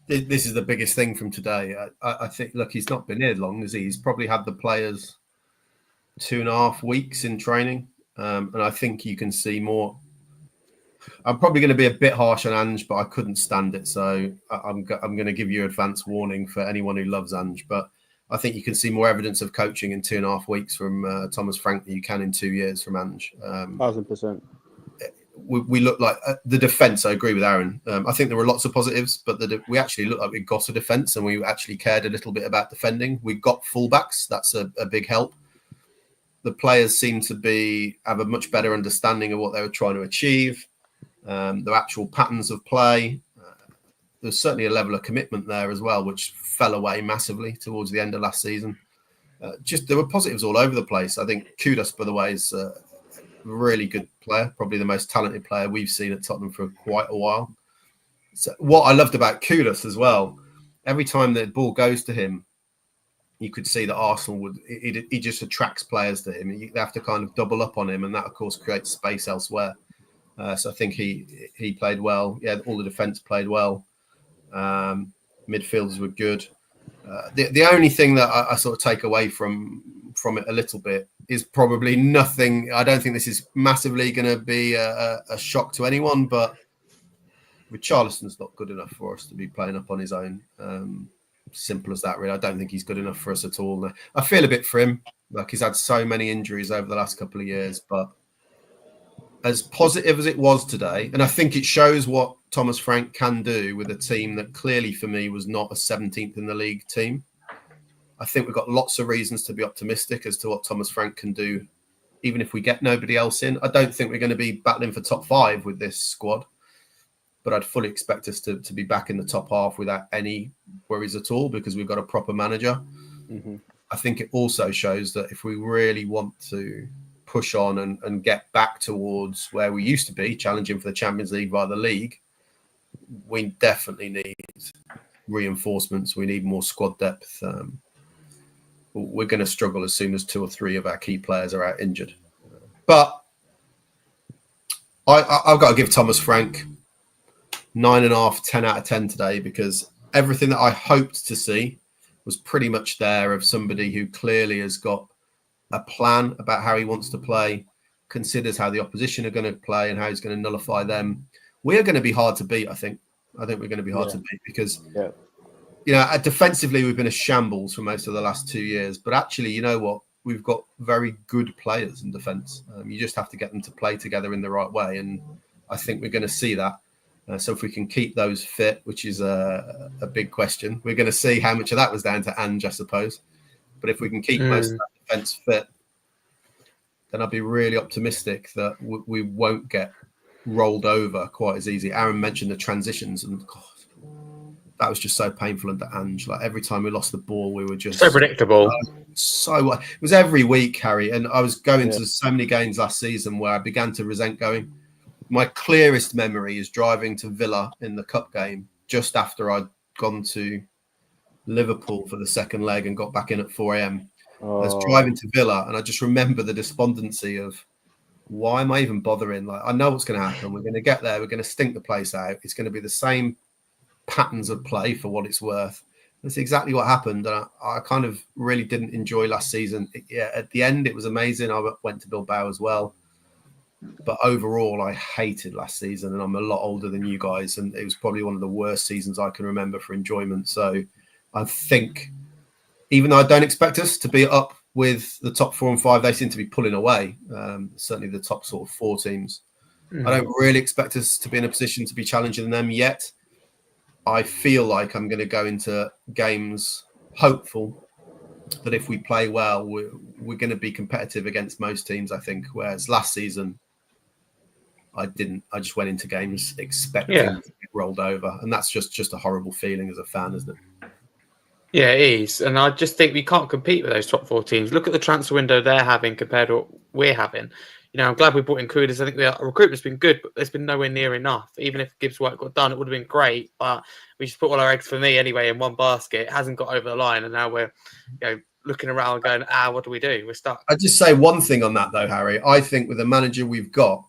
S2: This is the biggest thing from today. I think, look, he's not been here long, has he? He's probably had the players 2.5 weeks in training. And I think you can see more. I'm probably going to be a bit harsh on Ange, but I couldn't stand it. So I'm going to give you advance warning for anyone who loves Ange. But I think you can see more evidence of coaching in 2.5 weeks from Thomas Frank than you can in 2 years from Ange.
S3: 1,000%.
S2: We look like the defence. I agree with Aaron. I think there were lots of positives, but we actually looked like we got a defence and we actually cared a little bit about defending. We got fullbacks. That's a big help. The players seem to have a much better understanding of what they were trying to achieve, the actual patterns of play. There's certainly a level of commitment there as well, which fell away massively towards the end of last season. There were positives all over the place. I think Kudus, by the way, is a really good player, probably the most talented player we've seen at Tottenham for quite a while. So what I loved about Kudus as well, every time the ball goes to him, you could see that Arsenal he just attracts players to him. They have to kind of double up on him, and that, of course, creates space elsewhere. So I think he played well. Yeah, all the defence played well. Midfielders were good. The only thing that I sort of take away from it a little bit is probably nothing. I don't think this is massively going to be a shock to anyone, but Richarlison's not good enough for us to be playing up on his own. Simple as that, really. I don't think he's good enough for us at all. I feel a bit for him. Like, he's had so many injuries over the last couple of years, but as positive as it was today, and I think it shows what Thomas Frank can do with a team that clearly, for me, was not a 17th in the league team. I think we've got lots of reasons to be optimistic as to what Thomas Frank can do, even if we get nobody else in. I don't think we're going to be battling for top 5 with this squad, but I'd fully expect us to be back in the top half without any worries at all, because we've got a proper manager.
S3: Mm-hmm.
S2: I think it also shows that if we really want to push on and get back towards where we used to be, challenging for the Champions League via the league, we definitely need reinforcements. We need more squad depth. We're going to struggle as soon as 2 or 3 of our key players are out injured. But I've got to give Thomas Frank 9.5, 10 out of 10 today, because everything that I hoped to see was pretty much there, of somebody who clearly has got a plan about how he wants to play, considers how the opposition are going to play and how he's going to nullify them. We are going to be hard to beat, I think. I think we're going to be hard to beat because, defensively, we've been a shambles for most of the last 2 years. But actually, you know what? We've got very good players in defence. You just have to get them to play together in the right way. And I think we're going to see that. So if we can keep those fit, which is a big question, we're going to see how much of that was down to Ange, I suppose. But if we can keep most of that defence fit, then I'd be really optimistic that we won't get rolled over quite as easy. Aaron mentioned the transitions, and God, that was just so painful under Ange. Like, every time we lost the ball, we were just
S1: so predictable.
S2: It was every week, Harry. And I was going to so many games last season where I began to resent going. My clearest memory is driving to Villa in the cup game just after I'd gone to Liverpool for the second leg and got back in at 4 a.m. I was driving to Villa, and I just remember the despondency of, why am I even bothering? Like, I know what's going to happen. We're going to get there. We're going to stink the place out. It's going to be the same patterns of play for what it's worth. That's exactly what happened. And I kind of really didn't enjoy last season. At the end, it was amazing. I went to Bilbao as well. But overall, I hated last season, and I'm a lot older than you guys. And it was probably one of the worst seasons I can remember for enjoyment. So I think, even though I don't expect us to be up with the top 4 and 5, they seem to be pulling away. Certainly the top sort of 4 teams. I don't really expect us to be in a position to be challenging them yet. I feel like I'm going to go into games hopeful that if we play well, we're going to be competitive against most teams, I think. Whereas last season, I didn't. I just went into games expecting to get rolled over. And that's just a horrible feeling as a fan, isn't it?
S1: Yeah, it is. And I just think we can't compete with those top 4 teams. Look at the transfer window they're having compared to what we're having. I'm glad we brought in Kudus. I think our recruitment's been good, but there's been nowhere near enough. Even if Gibbs' work got done, it would have been great. But we just put all our eggs, for me anyway, in one basket. It hasn't got over the line. And now we're looking around going, what do we do? We're stuck.
S2: I'd just say one thing on that, though, Harry. I think with the manager we've got,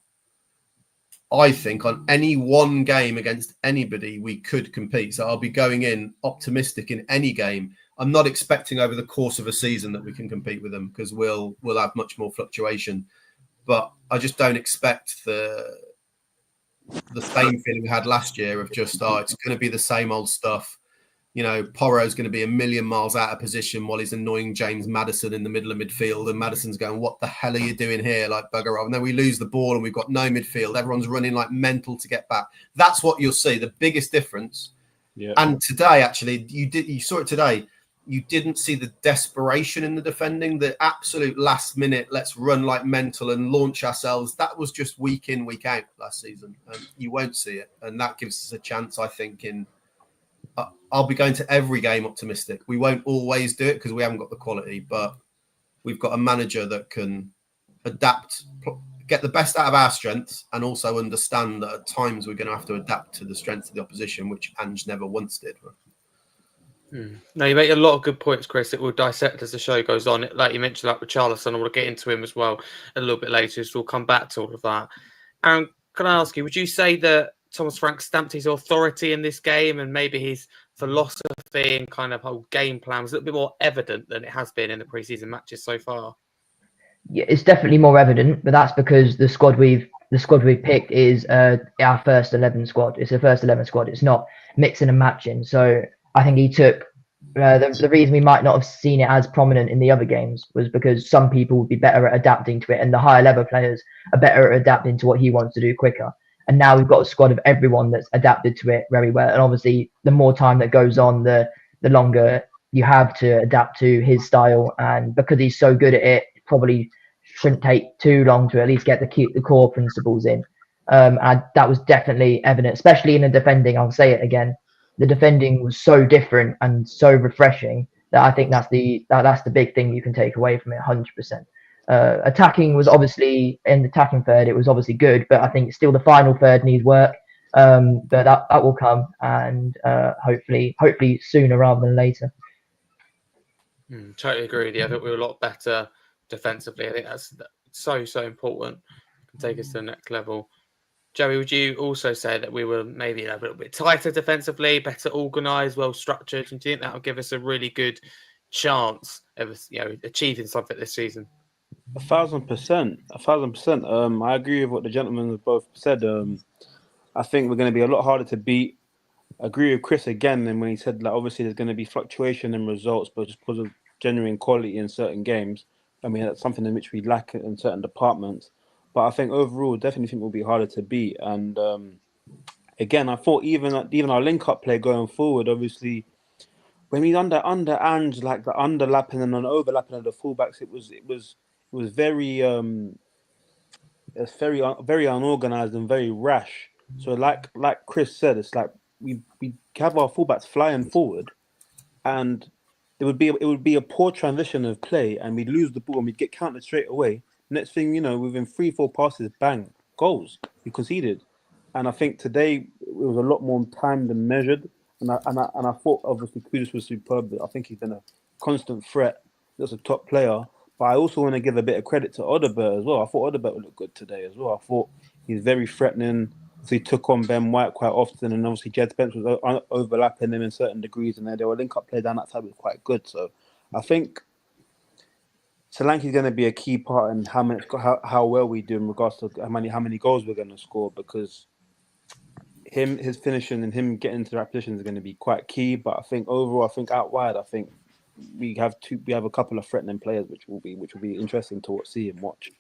S2: I think on any one game against anybody, we could compete. So I'll be going in optimistic in any game. I'm not expecting over the course of a season that we can compete with them because we'll have much more fluctuation. But I just don't expect the same feeling we had last year of just, it's going to be the same old stuff. Porro's going to be a million miles out of position while he's annoying James Maddison in the middle of midfield. And Maddison's going, what the hell are you doing here? Like, bugger off. And then we lose the ball and we've got no midfield. Everyone's running like mental to get back. That's what you'll see. The biggest difference.
S3: Yeah.
S2: And today, actually, you saw it today. You didn't see the desperation in the defending, the absolute last minute, let's run like mental and launch ourselves. That was just week in, week out last season. And you won't see it. And that gives us a chance, I think, I'll be going to every game optimistic. We won't always do it because we haven't got the quality, but we've got a manager that can adapt, get the best out of our strengths, and also understand that at times we're going to have to adapt to the strengths of the opposition, which Ange never once did.
S1: No, you make a lot of good points, Chris, that we'll dissect as the show goes on. Like you mentioned, like with Richarlison, and we'll get into him as well a little bit later, so we'll come back to all of that. And can I ask you, would you say that Thomas Frank stamped his authority in this game and maybe his philosophy and kind of whole game plan was a little bit more evident than it has been in the preseason matches so far?
S4: Yeah, it's definitely more evident, but that's because the squad we've picked is our first 11 squad. It's a first 11 squad. It's not mixing and matching. So I think he took the reason we might not have seen it as prominent in the other games was because some people would be better at adapting to it, and the higher level players are better at adapting to what he wants to do quicker. And now we've got a squad of everyone that's adapted to it very well. And obviously, the more time that goes on, the longer you have to adapt to his style. And because he's so good at it, it probably shouldn't take too long to at least get the core principles in. And that was definitely evident, especially in the defending. I'll say it again. The defending was so different and so refreshing that I think that's the big thing you can take away from it 100%. Attacking was obviously in the attacking third, it was obviously good, but I think still the final third needs work. But that will come, and hopefully sooner rather than later.
S1: Totally agree with you. I think we were a lot better defensively. I think that's so important. Can take us to the next level. Joey, would you also say that we were maybe a little bit tighter defensively, better organised, well structured? And do you think that will give us a really good chance of achieving something this season?
S3: 1,000%. I agree with what the gentlemen have both said. I think we're going to be a lot harder to beat. I agree with Chris again, and when he said, like, obviously there's going to be fluctuation in results, but just because of genuine quality in certain games, I mean, that's something in which we lack in certain departments. But I think overall, definitely think we'll be harder to beat. And again, I thought even our link-up play going forward, obviously, when we under Ange, like the underlapping and the overlapping of the fullbacks, it was very very unorganized and very rash. So like Chris said, it's like we have our fullbacks flying forward, and it would be a poor transition of play, and we'd lose the ball and we'd get countered straight away. Next thing you know, within 3-4 passes, bang, goals. We conceded. And I think today it was a lot more timed and measured. And I thought obviously Kudus was superb. I think he's been a constant threat. He's a top player. But I also want to give a bit of credit to Odobert as well. I thought Odobert would look good today as well. I thought he's very threatening. So he took on Ben White quite often, and obviously Jed Spence was overlapping him in certain degrees, and they were link-up play down that side was quite good. So I think Solanke's going to be a key part in how well we do in regards to how many goals we're going to score, because his finishing and him getting to the right position is going to be quite key. But I think overall, out wide, I think we have a couple of threatening players, which will be interesting to see and watch.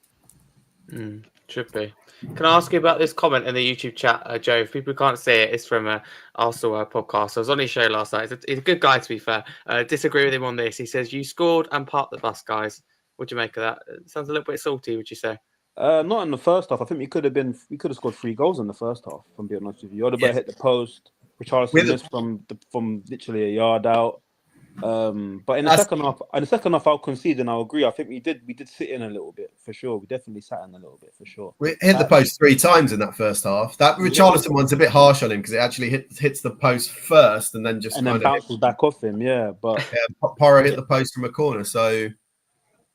S1: Should be. Can I ask you about this comment in the YouTube chat, Joe? If people can't see it, it's from Arsenal podcast. I was on his show last night. He's a good guy, to be fair. Disagree with him on this. He says, "You scored and parked the bus, guys." What do you make of that? It sounds a little bit salty, would you say?
S3: Not in the first half. I think we could have scored 3 goals in the first half. If I'm being honest with you, Odobert hit the post. Richarlison missed from literally a yard out. But in the second half, I'll concede and I'll agree. I think we did sit in a little bit for sure. We definitely sat in a little bit for sure.
S2: We hit the post 3 times in that first half. That Richarlison one's a bit harsh on him because it actually hits the post first and then just
S3: then bounces back off him. Yeah, but
S2: Porro hit the post from a corner, so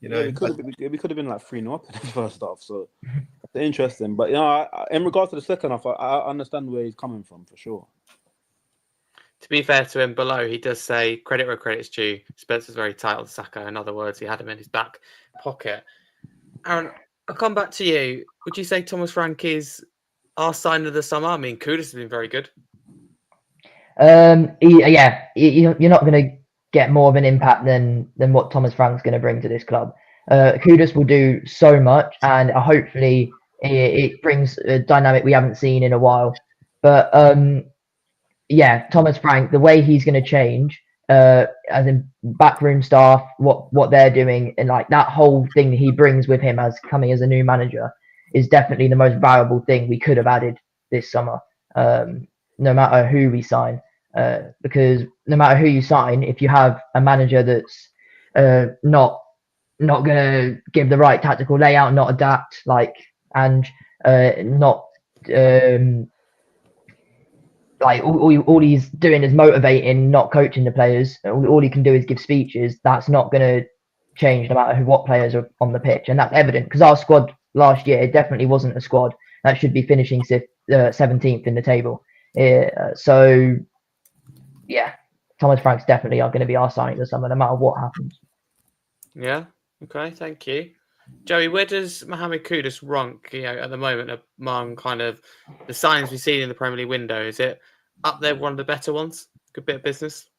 S2: you know
S3: we could have been like 3-0 up in the first half. So it's interesting. But in regards to the second half, I understand where he's coming from for sure.
S1: To be fair to him, below he does say credit where credit's due. Spence was very tight on Saka. In other words, he had him in his back pocket. Aaron, I'll come back to you. Would you say Thomas Frank is our sign of the summer? I mean, Kudus has been very good.
S4: You're not going to get more of an impact than what Thomas Frank's going to bring to this club. Kudus will do so much, and hopefully it brings a dynamic we haven't seen in a while. But Thomas Frank, the way he's going to change, as in backroom staff, what they're doing, and like that whole thing that he brings with him as coming as a new manager is definitely the most valuable thing we could have added this summer. No matter who we sign, because no matter who you sign, if you have a manager that's not going to give the right tactical layout, not adapt, not all he's doing is motivating, not coaching the players. All he can do is give speeches. That's not going to change no matter what players are on the pitch, and that's evident because our squad last year definitely wasn't a squad that should be finishing 17th in the table. Thomas Frank's definitely are going to be our signing this summer, no matter what happens.
S1: Yeah. Okay. Thank you, Joey. Where does Mohamed Kudus rank? At the moment among kind of the signings we've seen in the Premier League window, is it up there, one of the better ones? Good bit of business.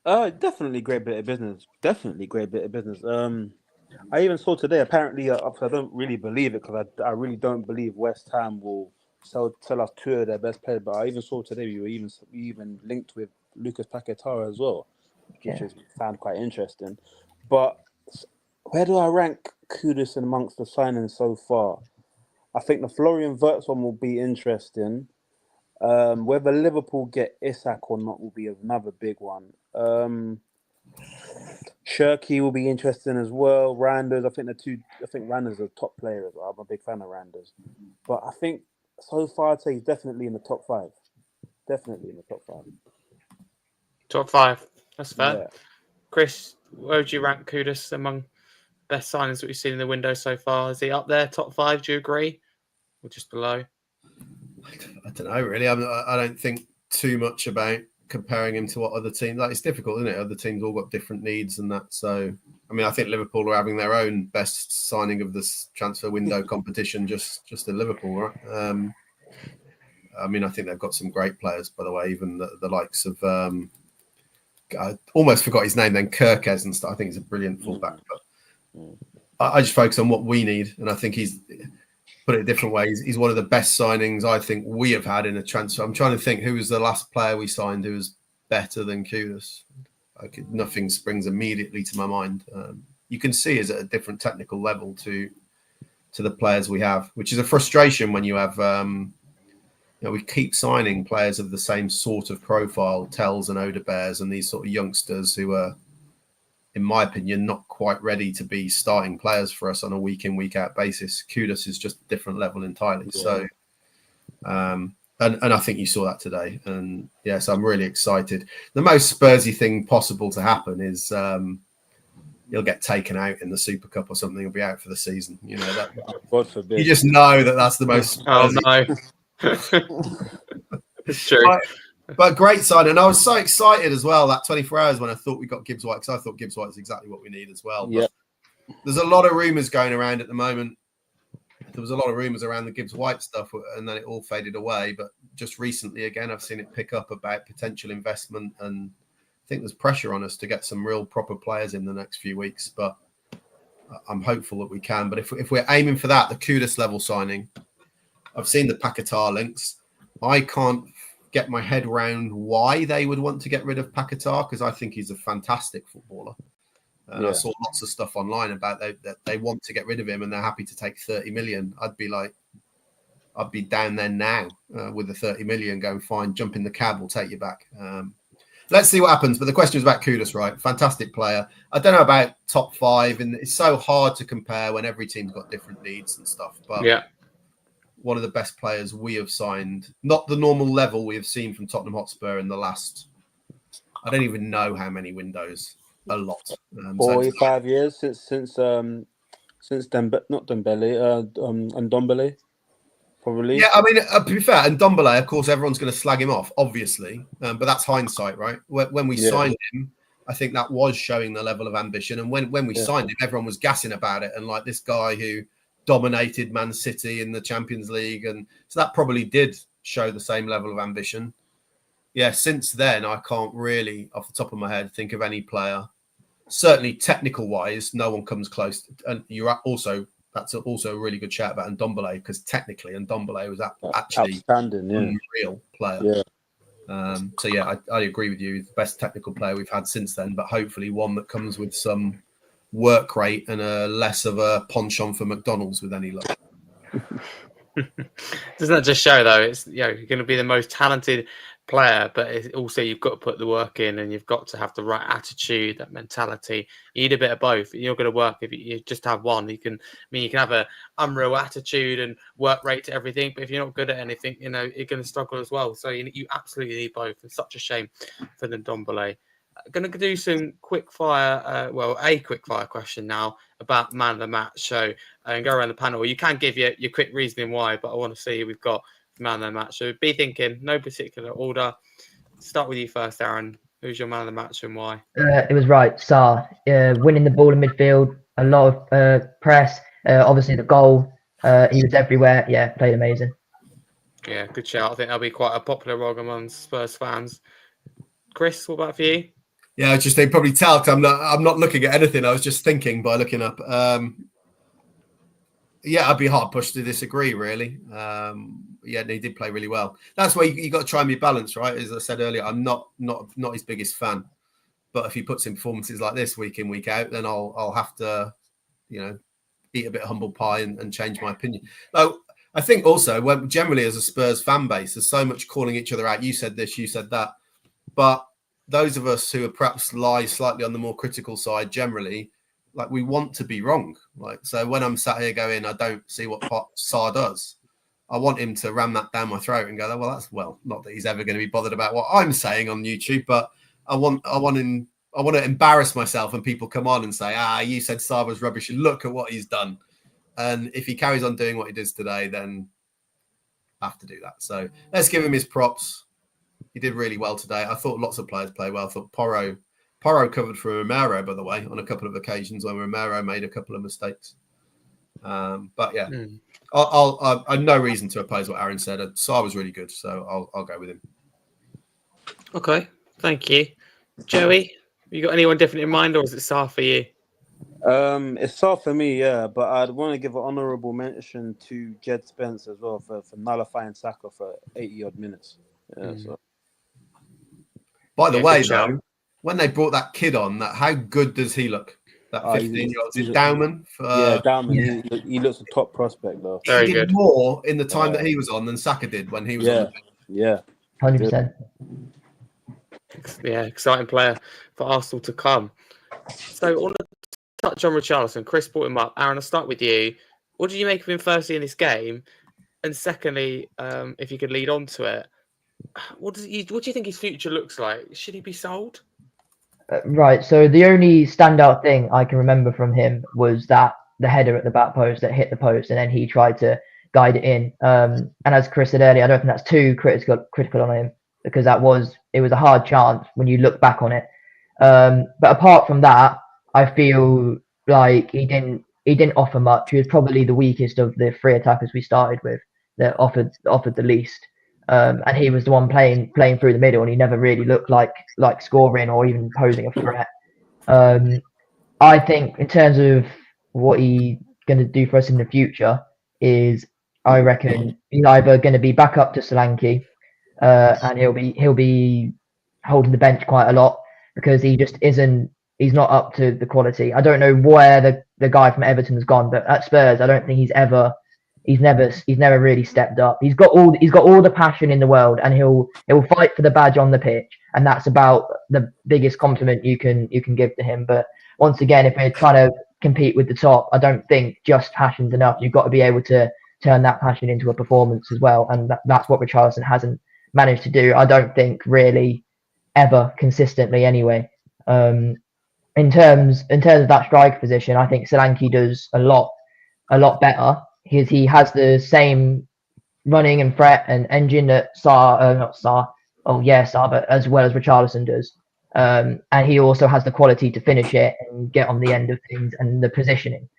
S3: Definitely great bit of business. I even saw today. Apparently, I don't really believe it because I really don't believe West Ham will sell us 2 of their best players. But I even saw today we were even linked with Lucas Paquetá as well, which is found quite interesting. But where do I rank Kudus amongst the signings so far? I think the Florian Wirtz one will be interesting. Whether Liverpool get Isak or not will be another big one. Shirky will be interesting as well. Randers, I think Randers is a top player as well. I'm a big fan of Randers. But I think so far I'd say he's definitely in the top 5. Definitely in the top 5.
S1: Top 5. That's fair.
S3: Yeah.
S1: Chris, where would you rank Kudus among best signings that we've seen in the window so far? Is he up there, top 5? Do you agree? Or just below?
S2: I don't know, really. I don't think too much about comparing him to what other teams. It's difficult, isn't it? Other teams all got different needs and that. So, I mean, I think Liverpool are having their own best signing of this transfer window competition, just in Liverpool, right? I mean, I think they've got some great players, by the way, even the likes of I almost forgot his name then, Kirkes and stuff. I think he's a brilliant fullback, but I just focus on what we need, and I think he's, put it a different way, he's one of the best signings I think we have had in a transfer. I'm trying to think who was the last player we signed who was better than Kudus. Nothing springs immediately to my mind. You can see is at a different technical level to the players we have, which is a frustration when you have we keep signing players of the same sort of profile, Tells and Odebears and these sort of youngsters who are, in my opinion, not quite ready to be starting players for us on a week in, week out basis. Kudus is just a different level entirely. Yeah. So, and I think you saw that today. And yes, I'm really excited. The most Spursy thing possible to happen is he'll get taken out in the Super Cup or something. He'll be out for the season. You know that.
S3: God forbid.
S2: You just know that's the most Spursy.
S1: Oh no. It's true.
S2: But great sign. And I was so excited as well that 24 hours when I thought we got Gibbs White, because I thought Gibbs White is exactly what we need as well. But there's a lot of rumours going around at the moment. There was a lot of rumours around the Gibbs White stuff, and then it all faded away. But just recently, again, I've seen it pick up about potential investment, and I think there's pressure on us to get some real proper players in the next few weeks. But I'm hopeful that we can. But if we're aiming for that, the Kudus level signing, I've seen the Paquetá links. I can't get my head around why they would want to get rid of Paquetá, because I think he's a fantastic footballer. And I saw lots of stuff online about that they want to get rid of him and they're happy to take 30 million. I'd be down there now with the 30 million going, fine, jump in the cab, we'll take you back. And let's see what happens. But the question is about Kudus, right? Fantastic player. I don't know about top 5, and it's so hard to compare when every team's got different needs and stuff. But
S1: Yeah.
S2: one of the best players we have signed, not the normal level we have seen from Tottenham Hotspur in the last, I don't even know how many windows. A lot.
S3: 45 years since not Dembele, and Ndombele, probably.
S2: Yeah, I mean, to be fair, and Ndombele, of course, everyone's going to slag him off, obviously, but that's hindsight, right? When we signed him, I think that was showing the level of ambition, and when we signed him, everyone was gassing about it, and like this guy who dominated Man City in the Champions League, and so that probably did show the same level of ambition. Yeah, since then, I can't really, off the top of my head, think of any player. Certainly, technical-wise, no one comes close. And that's also a really good shout about Ndombele, because technically, Ndombele was actually
S3: outstanding,
S2: unreal player.
S3: Yeah.
S2: So yeah, I agree with you. He's the best technical player we've had since then, but hopefully one that comes with some work rate and a less of a penchant for McDonald's with any luck.
S1: Doesn't that just show though? It's you're going to be the most talented player, but it's also you've got to put the work in, and you've got to have the right attitude, that mentality. You need a bit of both. You're going to work if you just have one. You can have a unreal attitude and work rate to everything, but if you're not good at anything, you're going to struggle as well. So you absolutely need both. It's such a shame for the Ndombele. Going to do some quick fire, a quick fire question now about man of the match. So and go around the panel. You can give your quick reasoning why, but I want to see who we've got for man of the match. So be thinking, no particular order. Start with you first, Aaron. Who's your man of the match and why?
S4: It was right, Sarr. Winning the ball in midfield, a lot of press. Obviously the goal. He was everywhere. Yeah, played amazing.
S1: Yeah, good shout. I think that'll be quite a popular role among Spurs fans. Chris, what about for you?
S2: Yeah, I just they probably tell because I'm not looking at anything. I was just thinking by looking up. Yeah, I'd be hard pushed to disagree. Really, yeah, he did play really well. That's why you got to try and be balanced, right? As I said earlier, I'm not his biggest fan, but if he puts in performances like this week in week out, then I'll have to, eat a bit of humble pie and change my opinion. Though I think also generally as a Spurs fan base, there's so much calling each other out. You said this, you said that, but those of us who are perhaps lie slightly on the more critical side, generally, like we want to be wrong. Like, so when I'm sat here going, I don't see what Sarr does, I want him to ram that down my throat and go, well, not that he's ever going to be bothered about what I'm saying on YouTube, but I want to embarrass myself when people come on and say, you said Sarr was rubbish and look at what he's done. And if he carries on doing what he does today, then I have to do that. So let's give him his props. He did really well today. I thought lots of players played well. I thought Porro covered for Romero, by the way, on a couple of occasions when Romero made a couple of mistakes. But yeah, I have no reason to oppose what Aaron said. Sarr was really good, so I'll go with him.
S1: Okay, thank you. Joey, you got anyone different in mind, or is it Sarr for you?
S3: It's Sarr for me, yeah, but I'd want to give an honourable mention to Jed Spence as well for nullifying Saka for 80-odd minutes. Yeah, so.
S2: By the way, though, when they brought that kid on, how good does he look? That 15-year-old is Dowman.
S3: Dowman. Yeah. He looks a top prospect, though.
S1: Very
S2: he did
S1: good.
S2: more in the time that he was on than Saka did when he was on.
S3: Yeah,
S4: 100%.
S1: Yeah, exciting player for Arsenal to come. So I want to touch on Richarlison. Chris brought him up. Aaron, I'll start with you. What did you make of him firstly in this game? And secondly, if you could lead on to it, what do you think his future looks like? Should he be sold?
S4: Right. So the only standout thing I can remember from him was that the header at the back post that hit the post, and then he tried to guide it in. And as Chris said earlier, I don't think that's too critical on him, because it was a hard chance when you look back on it. But apart from that, I feel like he didn't offer much. He was probably the weakest of the three attackers we started with that offered the least. And he was the one playing through the middle, and he never really looked like scoring or even posing a threat. I think in terms of what he's going to do for us in the future is, I reckon he's either going to be back up to Solanke, and he'll be holding the bench quite a lot, because he just isn't. He's not up to the quality. I don't know where the guy from Everton has gone, but at Spurs, I don't think he's never really stepped up. He's got all the passion in the world, and he'll fight for the badge on the pitch, and that's about the biggest compliment you can give to him. But once again, if we're trying to compete with the top, I don't think just passion's enough. You've got to be able to turn that passion into a performance as well, and that's what Richarlison hasn't managed to do. I don't think really ever consistently anyway. In terms of that striker position, I think Solanke does a lot better. He has the same running and threat and engine that Sar, but as well as Richarlison does. And he also has the quality to finish it and get on the end of things and the positioning.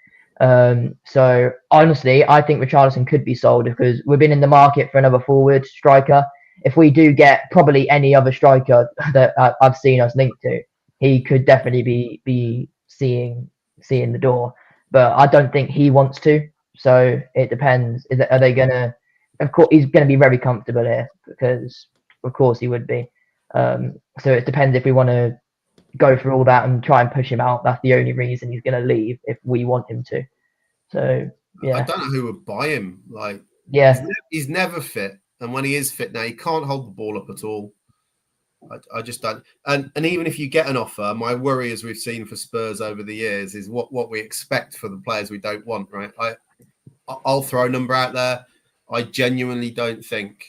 S4: So honestly, I think Richarlison could be sold because we've been in the market for another forward striker. If we do get probably any other striker that I've seen us linked to, he could definitely be seeing the door. But I don't think he wants to. So it depends. Are they gonna? Of course, he's going to be very comfortable here because, of course, he would be. So it depends if we want to go through all that and try and push him out. That's the only reason he's going to leave if we want him to. So yeah,
S2: I don't know who would buy him. Like,
S4: yeah,
S2: he's never fit, and when he is fit now, he can't hold the ball up at all. I just don't. And even if you get an offer, my worry, as we've seen for Spurs over the years, is what we expect for the players we don't want. Right? I'll throw a number out there. I genuinely don't think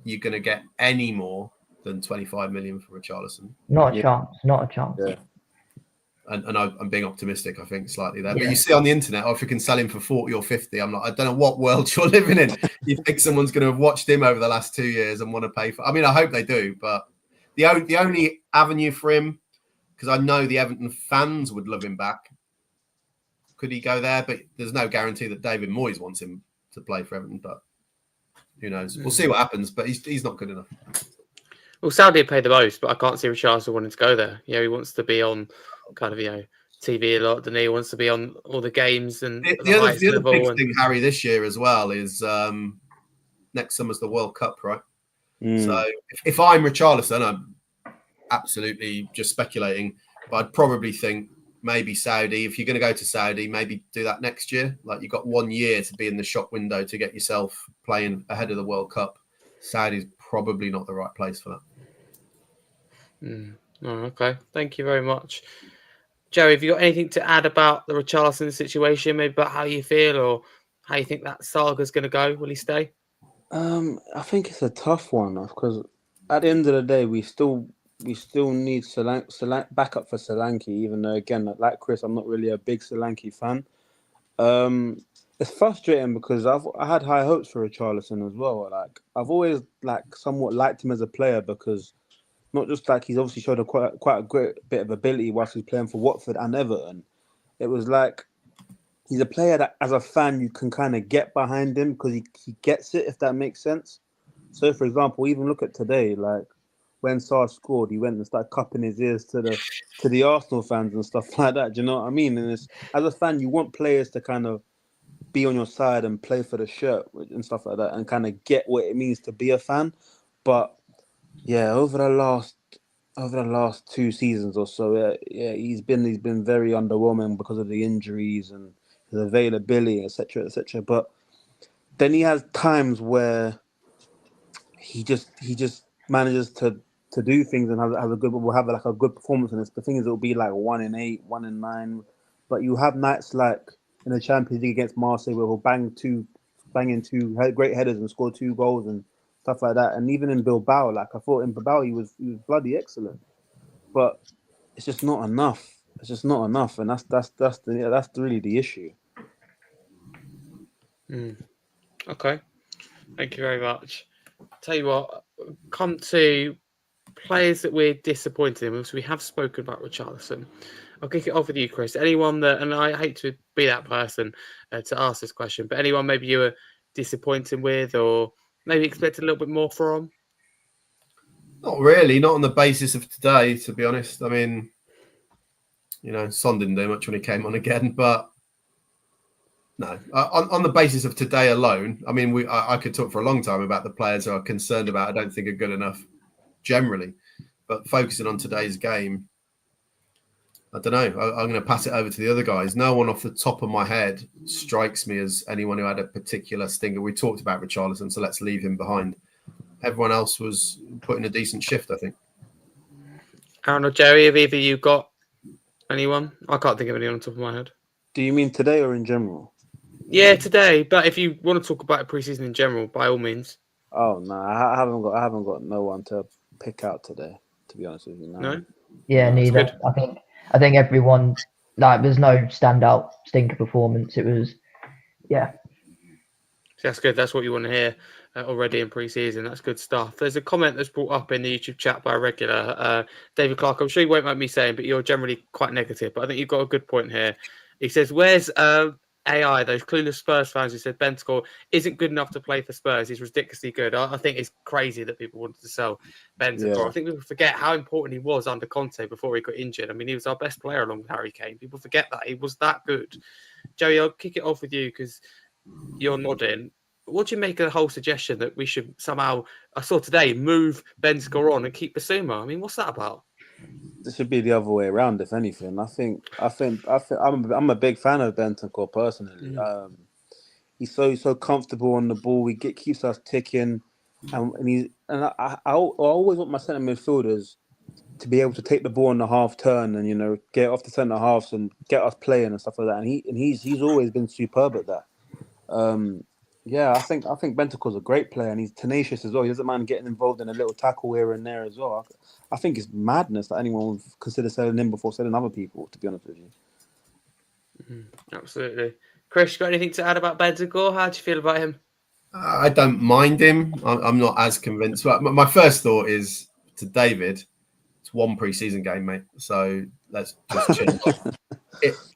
S2: you're going to get any more than 25 million for Richarlison.
S4: Not a chance.
S3: Yeah.
S2: And I'm being optimistic, I think, slightly there.
S4: Yeah.
S2: But you see on the internet, if we can sell him for 40 or 50, I'm like, I don't know what world you're living in. You think someone's going to have watched him over the last 2 years and want to pay for? I mean, I hope they do, but the only avenue for him, because I know the Everton fans would love him back. Could he go there? But there's no guarantee that David Moyes wants him to play for Everton. But who knows? We'll see what happens. But he's not good enough.
S1: Well, Saudi paid the most, but I can't see Richarlison wanting to go there. You know, he wants to be on kind of, TV a lot, and he wants to be on all the games and
S2: the other big thing, Harry, this year as well is next summer's the World Cup, right? So if I'm Richarlison, I'm absolutely just speculating, but I'd probably think maybe Saudi. If you're going to go to Saudi, maybe do that next year. Like, you've got 1 year to be in the shop window to get yourself playing ahead of the World Cup. Saudi's probably not the right place for that.
S1: Oh, okay. Thank you very much. Joey, have you got anything to add about the Richarlison situation, maybe about how you feel or how you think that saga's going to go? Will he stay?
S3: I think it's a tough one because at the end of the day, we still need backup for Solanke, even though, again, like Chris, I'm not really a big Solanke fan. It's frustrating because I had high hopes for Richarlison as well. Like, I've always somewhat liked him as a player because not just he's obviously showed quite a great bit of ability whilst he's playing for Watford and Everton. It was like he's a player that, as a fan, you can kind of get behind him because he gets it, if that makes sense. So, for example, even look at today, like when Sar scored, he went and started cupping his ears to the Arsenal fans and stuff like that. Do you know what I mean? And as a fan, you want players to kind of be on your side and play for the shirt and stuff like that, and kind of get what it means to be a fan. But yeah, over the last 2 seasons or so, he's been very underwhelming because of the injuries and his availability, etc., etc. But then he has times where he just manages to do things and will have a good performance. And the thing is, it'll be like 1 in 8, 1 in 9. But you have nights like in the Champions League against Marseille where he'll bang in 2 great headers and score 2 goals and stuff like that. And even in Bilbao, I thought in Bilbao he was bloody excellent. But it's just not enough. It's just not enough, and that's really the issue.
S1: Okay, thank you very much. Tell you what, come to players that we're disappointed in. So we have spoken about Richarlison. I'll kick it off with you, Chris. Anyone that, and I hate to be that person to ask this question, but anyone maybe you were disappointed with, or maybe expected a little bit more from?
S2: Not really, not on the basis of today, to be honest. I mean, Son didn't do much when he came on again, but no. On the basis of today alone, I mean, I could talk for a long time about the players who I'm concerned about, I don't think are good enough generally. But focusing on today's game, I don't know. I'm going to pass it over to the other guys. No one off the top of my head strikes me as anyone who had a particular stinger. We talked about Richarlison, so let's leave him behind. Everyone else was putting a decent shift, I think.
S1: Aaron or Jerry, have either you got anyone? I can't think of anyone on top of my head.
S3: Do you mean today or in general?
S1: Yeah, today. But if you want to talk about preseason in general, by all means.
S3: Oh no, I haven't got no one to pick out today. To be honest with you,
S1: No.
S4: Yeah,
S3: No,
S4: neither.
S1: good.
S4: I think everyone, like, there's no standout stinker performance. It was, yeah.
S1: That's good. That's what you want to hear already in pre-season. That's good stuff. There's a comment that's brought up in the YouTube chat by a regular, David Clark. I'm sure you won't mind me saying, but you're generally quite negative. But I think you've got a good point here. He says, "Where's AI? Those clueless Spurs fans who said Bentancur isn't good enough to play for Spurs. He's ridiculously good." I think it's crazy that people wanted to sell Bentancur.
S3: Yeah.
S1: I think people forget how important he was under Conte before he got injured. I mean, he was our best player along with Harry Kane. People forget that he was that good. Joey, I'll kick it off with you because you're nodding. What do you make of the whole suggestion that we should somehow, I saw today, move Bentancur on and keep Basuma? I mean, what's that about?
S3: This should be the other way around, if anything. I think I'm a big fan of Bentancur personally. He's so comfortable on the ball. He keeps us ticking, and I always want my centre midfielders to be able to take the ball on the half turn and get off the centre halves and get us playing and stuff like that. And he's always been superb at that. I think Bentancur's a great player and he's tenacious as well. He doesn't mind getting involved in a little tackle here and there as well. I think it's madness that anyone would consider selling him before selling other people, to be honest with you.
S1: Absolutely. Chris, you got anything to add about Bentancur? How do you feel about him?
S2: I don't mind him. I'm not as convinced. But my first thought is to David, it's one pre-season game, mate. So let's just chill.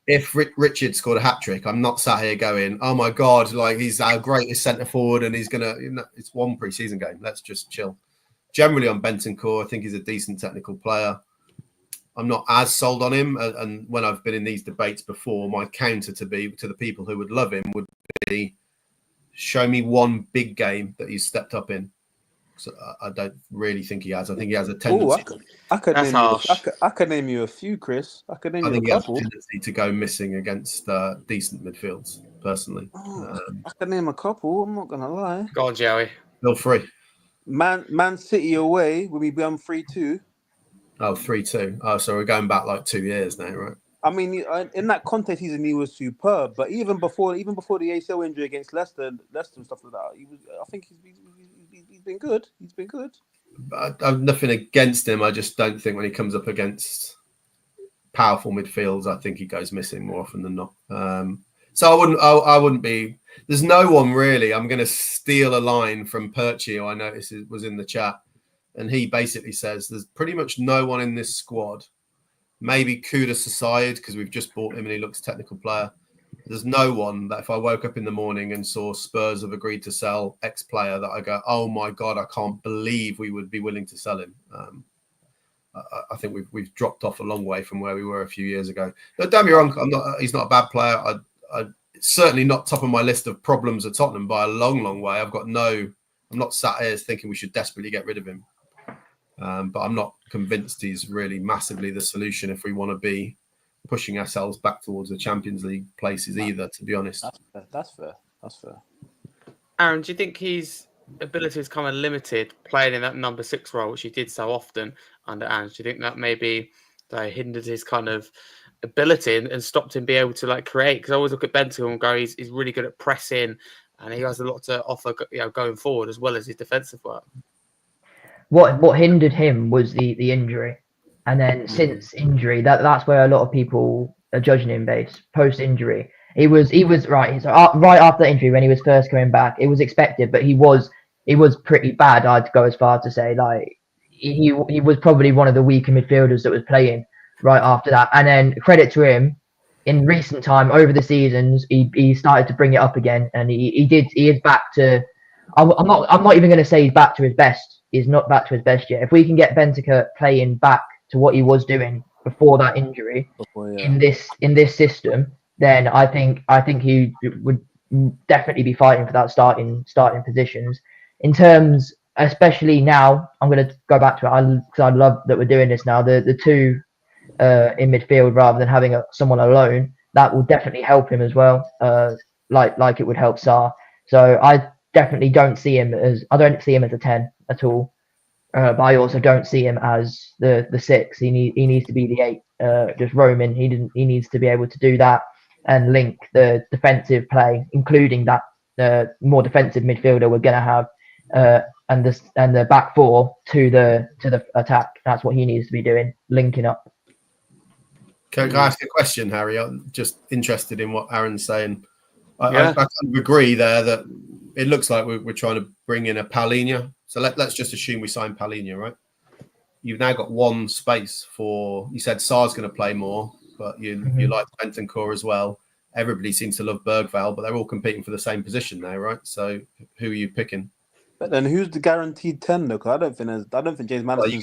S2: If Richard scored a hat-trick, I'm not sat here going, oh my God, like he's our greatest centre forward and he's going to, it's one pre-season game. Let's just chill. Generally on Bentancur, I think he's a decent technical player. I'm not as sold on him. And when I've been in these debates before, my counter to the people who would love him would be, show me one big game that he's stepped up in. So I don't really think he has. I think he has a tendency.
S3: I could name you a few, Chris. I think
S2: he has a tendency to go missing against decent midfields, personally.
S3: I could name a couple. I'm not going to lie.
S1: Go on, Joey.
S2: Feel free.
S3: Man City away, will we be on 3-2?
S2: Oh, 3-2. Oh, so we're going back like 2 years now, right?
S3: I mean, in that context, he was superb. But even before the ACL injury against Leicester and stuff like that, I think he's been good. He's been good.
S2: I've nothing against him. I just don't think when he comes up against powerful midfields, I think he goes missing more often than not. So I wouldn't be. There's no one really. I'm going to steal a line from Perchi, who I noticed was in the chat, and he basically says there's pretty much no one in this squad. Maybe Kudus aside, because we've just bought him and he looks a technical player. There's no one that if I woke up in the morning and saw Spurs have agreed to sell X player that I go, oh my God, I can't believe we would be willing to sell him. I think we've dropped off a long way from where we were a few years ago. No, don't be wrong, he's not a bad player. It's certainly not top of my list of problems at Tottenham by a long, long way. I'm not sat here thinking we should desperately get rid of him. But I'm not convinced he's really massively the solution if we want to be pushing ourselves back towards the Champions League places either, to be honest.
S3: That's fair.
S1: Aaron, do you think his ability is kind of limited playing in that number 6 role, which he did so often under Ange? Do you think that maybe hindered his kind of ability and stopped him being able to like create? Because I always look at Bentancur and go, he's really good at pressing and he has a lot to offer going forward as well as his defensive work.
S4: What hindered him was the injury, and then since injury, that's where a lot of people are judging him based. Post injury, he was right. So right after the injury, when he was first coming back, it was expected, but he was pretty bad. I'd go as far to say like he was probably one of the weaker midfielders that was playing right after that. And then credit to him, in recent time over the seasons, he started to bring it up again, and he is back to. I'm not even going to say he's back to his best. He's not back to his best yet. If we can get Bentancur playing back to what he was doing before that injury in this system, then I think he would definitely be fighting for that starting positions. In terms, especially now, I'm going to go back to it because I love that we're doing this now. The two in midfield rather than having someone alone, that will definitely help him as well. Like it would help Sarr. So I definitely don't see him as a 10 at all. but I also don't see him as the 6. He needs to be the 8, just roaming. He needs to be able to do that and link the defensive play, including that more defensive midfielder we're going to have, and the back 4 to the attack. That's what he needs to be doing, linking up.
S2: Can I ask a question, Harry? I'm just interested in what Aaron's saying. I kind of agree there that it looks like we're trying to bring in a Paulinho. So let's just assume we sign Paulinho, right? You've now got one space for. You said Sar's going to play more, but you like Bentancur as well. Everybody seems to love Bergvall, but they're all competing for the same position now, right? So who are you picking?
S3: But then who's the guaranteed 10 though? Because I don't think James Madison.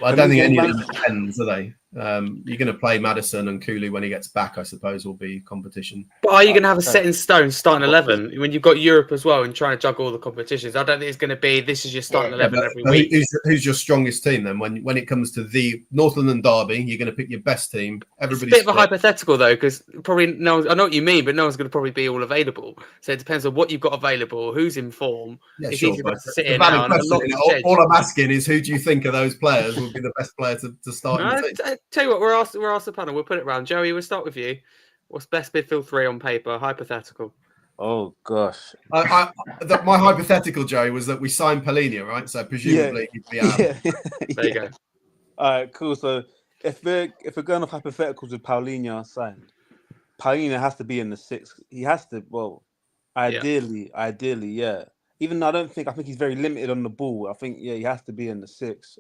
S2: I don't think any of them are 10s, are they? You're going to play Maddison and Kulu when he gets back, I suppose, will be competition.
S1: But are you going to have a set in stone starting 11 when you've got Europe as well and trying to juggle all the competitions? I don't think it's going to be this is your starting 11 every week.
S2: Who's your strongest team then? When it comes to the North London derby, you're going to pick your best team.
S1: It's a bit of a hypothetical though, because probably no one, I know what you mean, but no one's going to probably be all available. So it depends on what you've got available, who's in form.
S2: Yeah,
S1: it's
S2: sure,
S1: easy to sit
S2: in
S1: now.
S2: All I'm asking is who do you think of those players will be the best player to start in the team?
S1: Tell you what, we're asked the panel. We'll put it round. Joey, we'll start with you. What's best midfield 3 on paper? Hypothetical.
S3: Oh gosh.
S2: My hypothetical, Joey, was that we signed Paulinho, right? So presumably he'd be out.
S1: There you go.
S3: All right, cool. So if we're going off hypotheticals with Paulinho signed, Paulinho has to be in the 6. He has to. Well, ideally, yeah. Even though I think he's very limited on the ball. I think he has to be in the 6.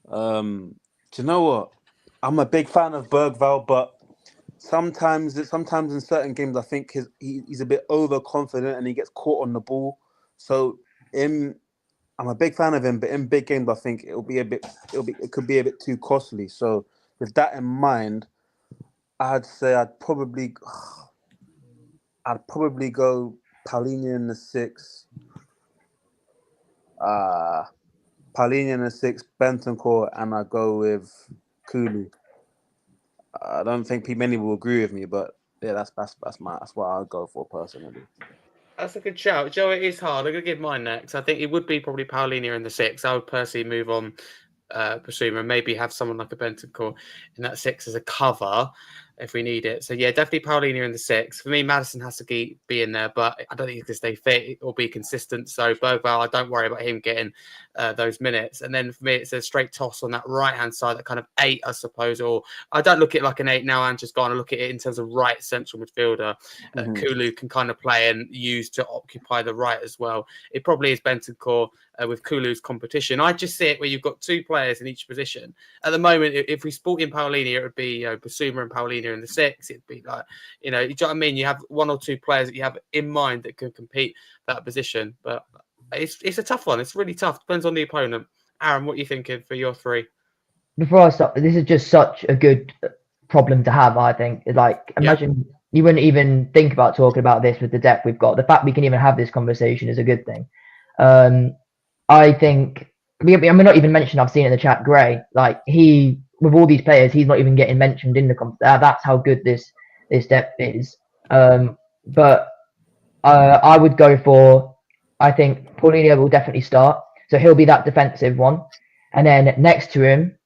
S3: Do you know what? I'm a big fan of Bergvall, but sometimes in certain games I think he's a bit overconfident and he gets caught on the ball. So I'm a big fan of him, but in big games I think it could be a bit too costly. So with that in mind, I'd say I'd probably go Paulinho in the 6. Paulinho in the 6, Bentancur, and I go with Kulu. I don't think many will agree with me, but yeah, that's what I'd go for personally.
S1: That's a good shout, Joe. It is hard. I'm gonna give mine next. I think it would be probably Paulinho in the 6. I would personally move on Basuma and maybe have someone like a Bentancur in that 6 as a cover if we need it. So yeah, definitely Paulinho in the 6. For me, Maddison has to be in there, but I don't think he can stay fit or be consistent. So Bergvall, I don't worry about him getting those minutes. And then for me, it's a straight toss on that right-hand side, that kind of 8, I suppose. Or I don't look at it like an 8 now and just gone. I look at it in terms of right central midfielder. Kulu can kind of play and use to occupy the right as well. It probably is Bentancur with Kulu's competition. I just see it where you've got 2 players in each position. At the moment, if we sport in Paulinho, it would be Basuma and Paulinho in the 6. It'd be like, you know what I mean? You have 1 or 2 players that you have in mind that can compete that position. But it's a tough one. It's really tough. Depends on the opponent. Aaron, what are you thinking for your 3?
S4: Before I start, this is just such a good problem to have, I think. Like, imagine you wouldn't even think about talking about this with the depth we've got. The fact we can even have this conversation is a good thing. I think, we're not even mentioned, I've seen it in the chat, Gray. Like, with all these players, he's not even getting mentioned in the competition. That's how good this depth is. But I would go for, I think Paulinho will definitely start. So he'll be that defensive one. And then next to him,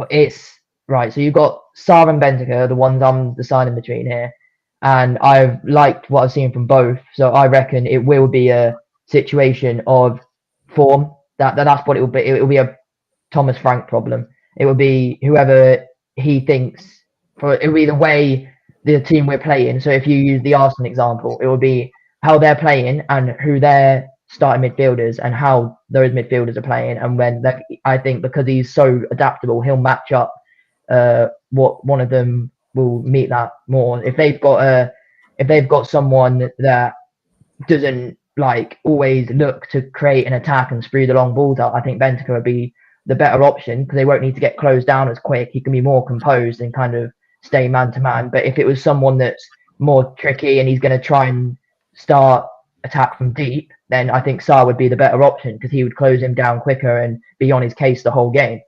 S4: it's, right, so you've got Sar and Bentancur, the ones I'm deciding between here. And I've liked what I've seen from both. So I reckon it will be a situation of form. That's what it will be. It will be a Thomas Frank problem. It will be whoever he thinks. It will be the way the team we're playing. So if you use the Arsenal example, it will be how they're playing and who their starting midfielders and how those midfielders are playing. And when I think because he's so adaptable, he'll match up what one of them will meet that more. If they've got someone that doesn't like always look to create an attack and spree the long balls out, I think Bentancur would be the better option because they won't need to get closed down as quick. He can be more composed and kind of stay man to man. But if it was someone that's more tricky and he's going to try and start attack from deep, then I think Sar would be the better option because he would close him down quicker and be on his case the whole game.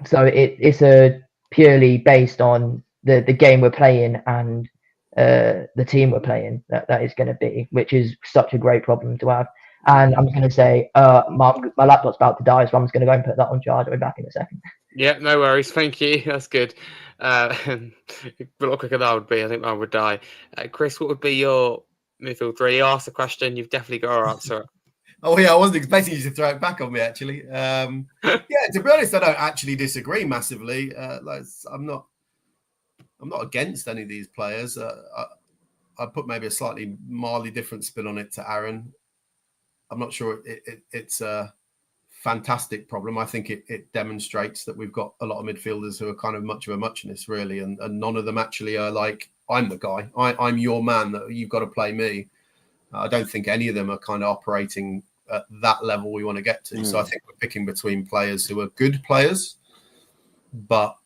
S4: So it's a purely based on the game we're playing and the team we're playing that is going to be, which is such a great problem to have. And I'm just going to say, my laptop's about to die, so I'm just going to go and put that on charge. I'll be back in a second.
S1: Yeah, no worries. Thank you. That's good. A lot quicker than I would be. I think I would die. Chris, what would be your midfield three? You asked the question. You've definitely got to answer it.
S2: Oh yeah, I wasn't expecting you to throw it back on me actually. Yeah, to be honest, I don't actually disagree massively. I'm not against any of these players. I put maybe a slightly mildly different spin on it to Aaron. I'm not sure it's a fantastic problem. I think it demonstrates that we've got a lot of midfielders who are kind of much of a muchness, really, and none of them actually are like, I'm the guy. I'm your man. That you've got to play me. I don't think any of them are kind of operating at that level we want to get to. So I think we're picking between players who are good players, but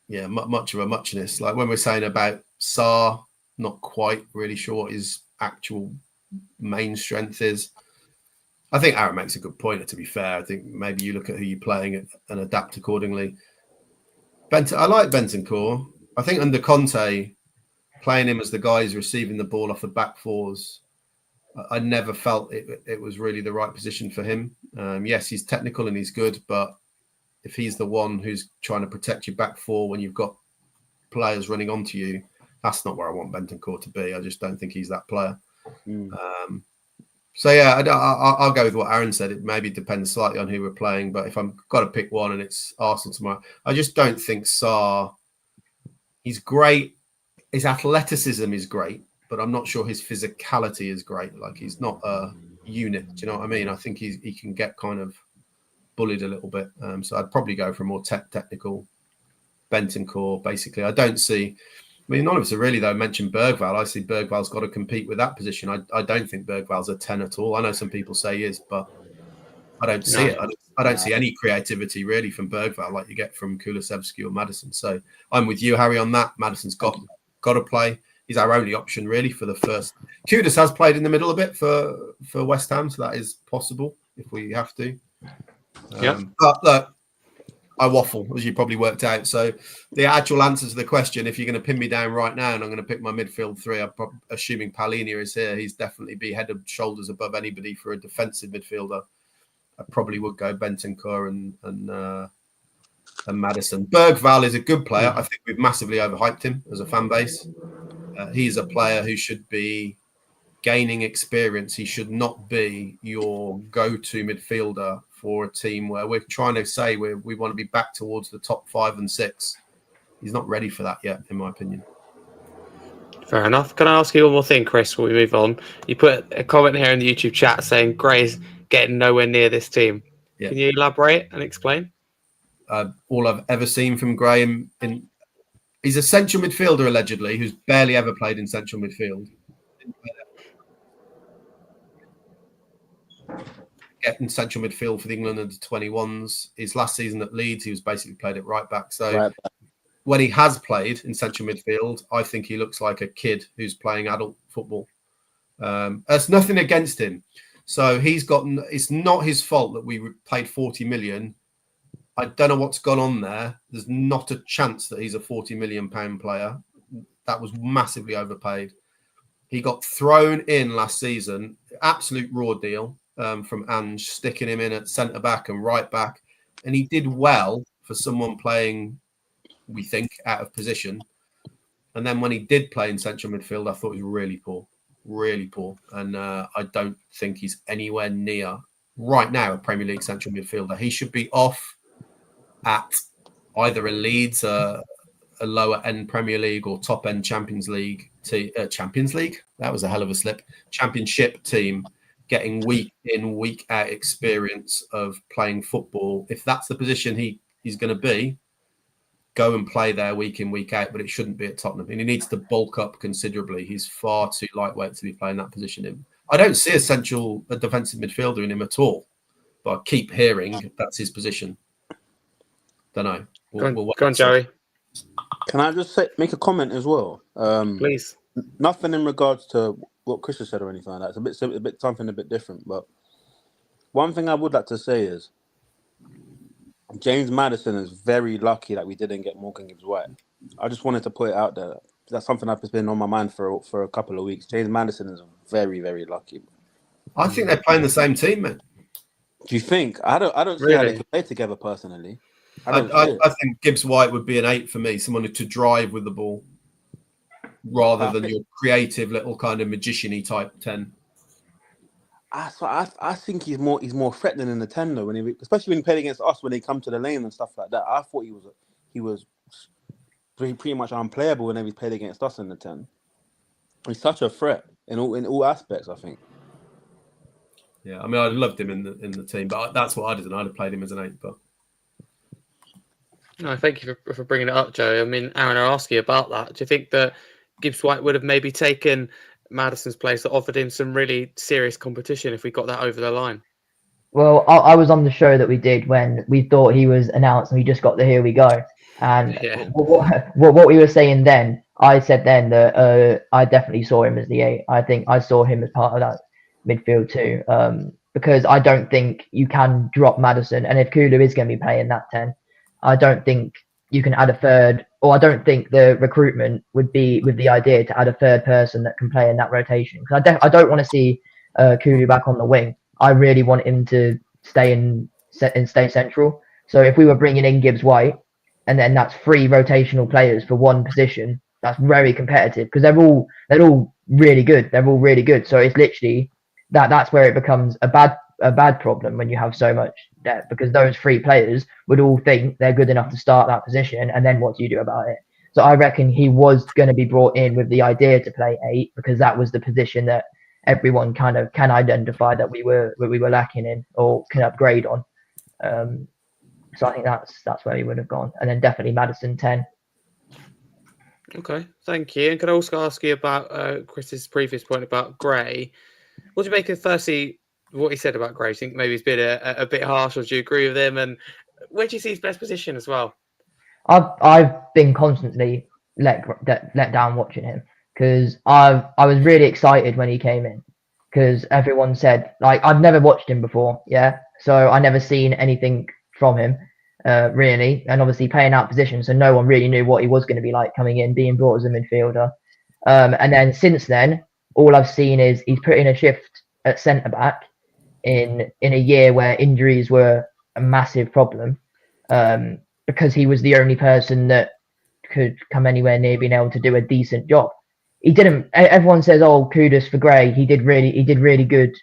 S2: yeah, much of a muchness. Like when we're saying about Sarr, not quite really sure what his actual main strength is. I think Aaron makes a good point. To be fair, I think maybe you look at who you're playing and adapt accordingly. I like Bentancur. I think under Conte, playing him as the guy who's receiving the ball off the back fours, I never felt it was really the right position for him. Yes, he's technical and he's good, but if he's the one who's trying to protect your back four when you've got players running onto you, that's not where I want Bentancur to be. I just don't think he's that player. So yeah, I'll go with what Aaron said. It maybe depends slightly on who we're playing, but if I've got to pick one and it's Arsenal tomorrow, I just don't think Sarr. He's great. His athleticism is great, but I'm not sure his physicality is great. Like he's not a unit. Do you know what I mean? I think he can get kind of bullied a little bit. So I'd probably go for a more technical Bentancur. Basically, I don't see. I mean, none of us are really, though, mentioned Bergvall. I see Bergvall's got to compete with that position. I don't think Bergvall's a 10 at all. I know some people say he is, but I don't see it. I don't see any creativity, really, from Bergvall like you get from Kulusevski or Maddison. So I'm with you, Harry, on that. Maddison's got to play. He's our only option, really, for the first. Kudus has played in the middle a bit for West Ham, so that is possible if we have to. But look, I waffle, as you probably worked out. So the actual answer to the question, if you're going to pin me down right now and I'm going to pick my midfield three, I'm assuming Palhinha is here. He's definitely be head and shoulders above anybody for a defensive midfielder. I probably would go Bentancur and Maddison. Bergvall is a good player. I think we've massively overhyped him as a fan base. He's a player who should be gaining experience. He should not be your go-to midfielder for a team where we're trying to say we want to be back towards the top 5 and 6. He's not ready for that yet, in my opinion.
S1: Fair enough. Can I ask you one more thing, Chris, before we move on? You put a comment here in the YouTube chat saying Gray's getting nowhere near this team. Yeah. Can you elaborate and explain?
S2: All I've ever seen from Graham, he's a central midfielder, allegedly, who's barely ever played in central midfield. Getting central midfield for the England under 21s. His last season at Leeds, he was basically played at right back. So when he has played in central midfield, I think he looks like a kid who's playing adult football. There's nothing against him. So it's not his fault that we paid 40 million. I don't know what's gone on there. There's not a chance that he's a 40 million pound player. That was massively overpaid. He got thrown in last season, absolute raw deal. From Ange, sticking him in at centre back and right back, and he did well for someone playing, we think, out of position. And then when he did play in central midfield, I thought he was really poor, and I don't think he's anywhere near right now a Premier League central midfielder. He should be off at either a Leeds, a lower end Premier League, or top end Champions League. Champions League, that was a hell of a slip. Championship team. Getting week in, week out experience of playing football. If that's the position he's going to be, go and play there week in, week out, but it shouldn't be at Tottenham. And he needs to bulk up considerably. He's far too lightweight to be playing that position. I don't see a defensive midfielder in him at all, but I keep hearing that's his position. Don't know.
S1: Go on, Joey.
S3: Can I just make a comment as well?
S1: Please.
S3: Nothing in regards to what Chris has said or anything like that. It's a bit something a bit different. But one thing I would like to say is James Maddison is very lucky that we didn't get Morgan Gibbs-White. I just wanted to put it out there. that's something that's been on my mind for a couple of weeks. James Maddison is very, very lucky.
S2: I think they're playing the same team, man.
S3: Do you think? I don't see how they can play together personally.
S2: I think Gibbs White would be an 8 for me, someone to drive with the ball rather than your creative little kind of magician-y type 10.
S3: I think he's more threatening in the 10 though, especially when he played against us when they come to the lane and stuff like that. I thought he was pretty much unplayable whenever he played against us in the 10. He's such a threat in all aspects, I think.
S2: Yeah, I mean, I loved him in the team, but that's what I'd have done. I'd have played him as an 8. But
S1: no, thank you for bringing it up, Joe. I mean, Aaron, I'll ask you about that. Do you think that Gibbs White would have maybe taken Maddison's place that offered him some really serious competition if we got that over the line?
S4: Well, I was on the show that we did when we thought he was announced and we just got the here we go. And what we were saying then, I said then that I definitely saw him as the 8. I think I saw him as part of that midfield too, because I don't think you can drop Maddison. And if Kulu is going to be playing that 10, I don't think you can add a third, or I don't think the recruitment would be with the idea to add a third person that can play in that rotation. Because I don't want to see Kulu back on the wing. I really want him to stay central. So if we were bringing in Gibbs White, and then that's 3 rotational players for one position, that's very competitive because they're all really good. They're all really good. So it's literally that's where it becomes a bad problem when you have so much depth, because those 3 players would all think they're good enough to start that position, and then what do you do about it? So I reckon he was going to be brought in with the idea to play 8 because that was the position that everyone kind of can identify that we were lacking in or can upgrade on. So I think that's where he would have gone, and then definitely Maddison 10.
S1: Okay, thank you. And can I also ask you about Chris's previous point about Gray? What do you make of firstly what he said about Gray? Do you think maybe he's been a bit harsh, or do you agree with him? And where do you see his best position as well?
S4: I've been constantly let down watching him because I was really excited when he came in because everyone said, like, I've never watched him before, so I never seen anything from him really, and obviously playing out position, so no one really knew what he was going to be like coming in, being brought as a midfielder. And then since then, all I've seen is he's put in a shift at centre back in a year where injuries were a massive problem, because he was the only person that could come anywhere near being able to do a decent job. He didn't. Everyone says, "Oh, kudos for Gray. He did really good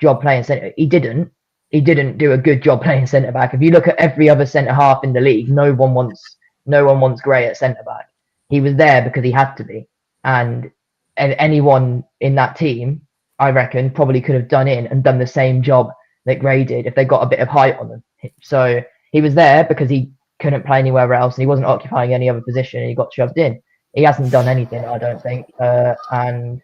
S4: job playing centre." He didn't. He didn't do a good job playing centre back. If you look at every other centre half in the league, no one wants Gray at centre back. He was there because he had to be, and anyone in that team, I reckon, probably could have done the same job that Gray did if they got a bit of height on them. So he was there because he couldn't play anywhere else, and he wasn't occupying any other position, and he got shoved in. He hasn't done anything, I don't think, and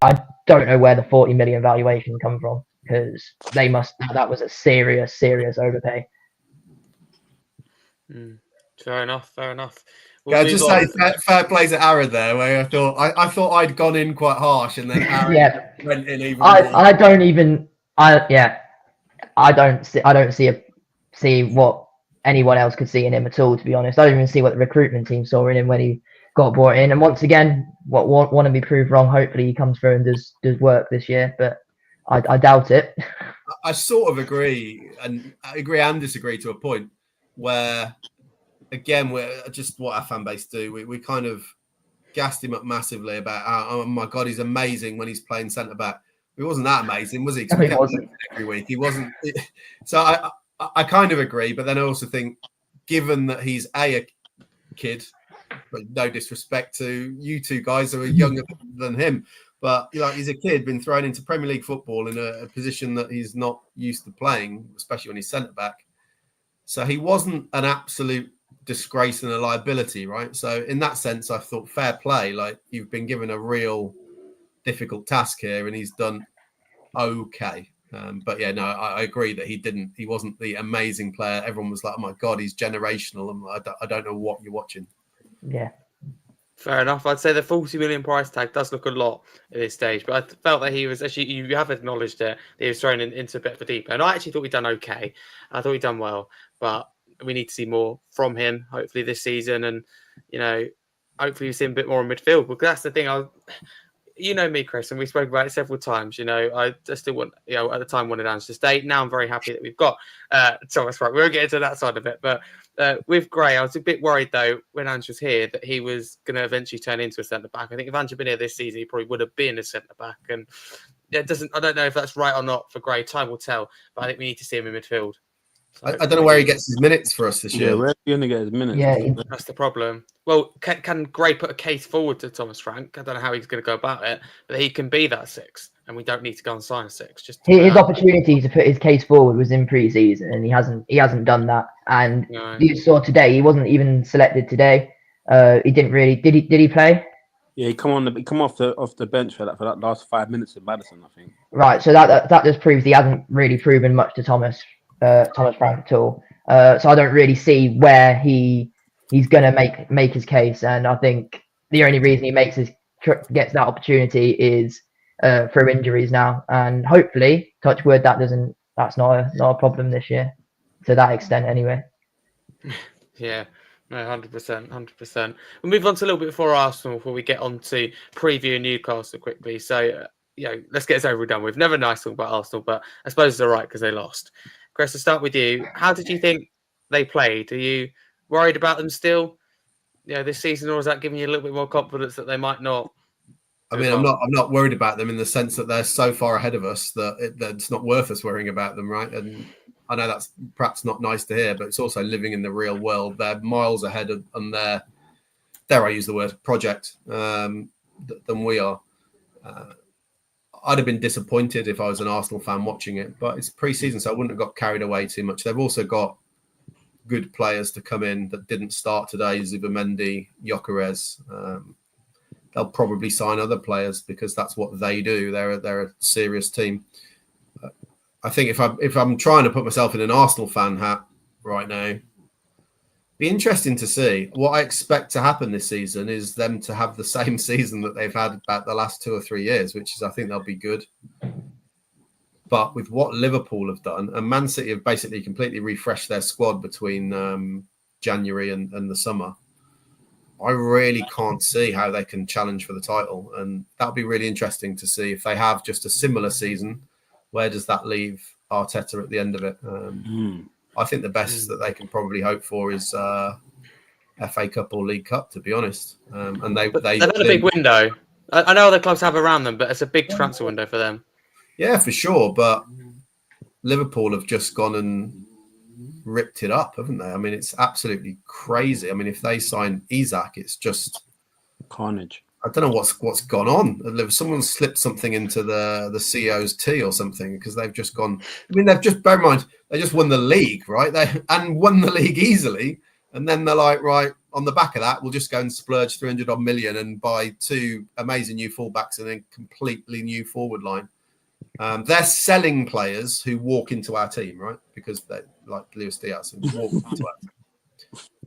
S4: I don't know where the 40 million valuation come from, because that was a serious overpay.
S1: Fair enough.
S2: We'll just say fair play to Aaron there, where I thought I'd gone in quite harsh, and then Aaron went in even more.
S4: I don't see what anyone else could see in him at all, to be honest. I don't even see what the recruitment team saw in him when he got brought in. And once again, want to be proved wrong. Hopefully he comes through and does work this year, but I doubt it.
S2: I sort of agree, and I agree and disagree to a point where, again, we're just what our fan base do. We kind of gassed him up massively about, oh my God, he's amazing when he's playing centre back. He wasn't that amazing, was he?
S4: No, he wasn't.
S2: Every week, he wasn't. So I kind of agree, but then I also think, given that he's a kid, but no disrespect to you two guys who are younger than him, but he's a kid, been thrown into Premier League football in a position that he's not used to playing, especially when he's centre back. So he wasn't an absolute disgrace and a liability, right? So in that sense, I thought fair play. Like, you've been given a real difficult task here, and he's done okay. But yeah, no, I agree that he wasn't the amazing player. Everyone was like, "Oh my God, he's generational," and I don't know what you're watching.
S4: Yeah.
S1: Fair enough. I'd say the 40 million price tag does look a lot at this stage, but I felt that he was actually, you have acknowledged it, that he was thrown into a bit of a deep end. I actually thought he'd done okay. I thought he'd done well, but we need to see more from him, hopefully this season. And, hopefully you see him a bit more in midfield. Because that's the thing. You know me, Chris, and we spoke about it several times. I still want, at the time wanted Ange to stay. Now I'm very happy that we've got Thomas Frank. We won't get into that side of it, but with Gray, I was a bit worried though when Ange was here that he was going to eventually turn into a centre back. I think if Ange had been here this season, he probably would have been a centre back, and it doesn't. I don't know if that's right or not for Gray. Time will tell, but I think we need to see him in midfield. So
S2: I don't know where he gets his minutes for us this year.
S3: Yeah, where's he going to get his minutes?
S4: Yeah,
S1: that's the problem. Well, can Gray put a case forward to Thomas Frank? I don't know how he's going to go about it, but he can be that 6, and we don't need to go and sign a 6. Just
S4: his opportunity to put his case forward was in pre-season, and he hasn't done that. And you saw today, he wasn't even selected today. He didn't really. Did he play?
S3: Yeah, he come off the bench for that last 5 minutes in Madison, I think.
S4: Right, so that just proves he hasn't really proven much to Thomas Frank at all. So I don't really see where he's gonna make his case, and I think the only reason he gets that opportunity is through injuries now, and hopefully, touch wood, that's not a problem this year to that extent anyway.
S1: Yeah. No, 100%. We'll move on to a little bit before Arsenal before we get on to preview Newcastle quickly. So, let's get this over and done with. Never nice talk about Arsenal, but I suppose it's all right because they lost. Chris, to start with you, how did you think they played? Are you worried about them still, this season, or is that giving you a little bit more confidence that they might not?
S2: I mean, I'm not worried about them in the sense that they're so far ahead of us that it's not worth us worrying about them, right? And I know that's perhaps not nice to hear, but it's also living in the real world. They're miles ahead on their, dare I use the word, project than we are. I'd have been disappointed if I was an Arsenal fan watching it, but it's pre-season, so I wouldn't have got carried away too much. They've also got good players to come in that didn't start today, Zubimendi, Gyökeres. They'll probably sign other players because that's what they do. They're a serious team. I think if I'm trying to put myself in an Arsenal fan hat right now, be interesting to see. What I expect to happen this season is them to have the same season that they've had about the last 2 or 3 years, which is I think they'll be good. But with what Liverpool have done, and Man City have basically completely refreshed their squad between January and the summer, I really can't see how they can challenge for the title. And that'll be really interesting to see if they have just a similar season. Where does that leave Arteta at the end of it? I think the best that they can probably hope for is FA Cup or League Cup, to be honest. And they've had
S1: a big window. I know other clubs have around them, but it's a big transfer window for them.
S2: Yeah, for sure. But Liverpool have just gone and ripped it up, haven't they? I mean, it's absolutely crazy. I mean, if they sign Isak, it's just
S3: carnage.
S2: I don't know what's gone on. Someone slipped something into the CEO's tea or something because they've just gone. I mean, bear in mind, they just won the league, right? And won the league easily. And then they're like, right, on the back of that, we'll just go and splurge 300 odd million and buy 2 amazing new fullbacks and a completely new forward line. They're selling players who walk into our team, right? Because they like Luis Diaz and walk into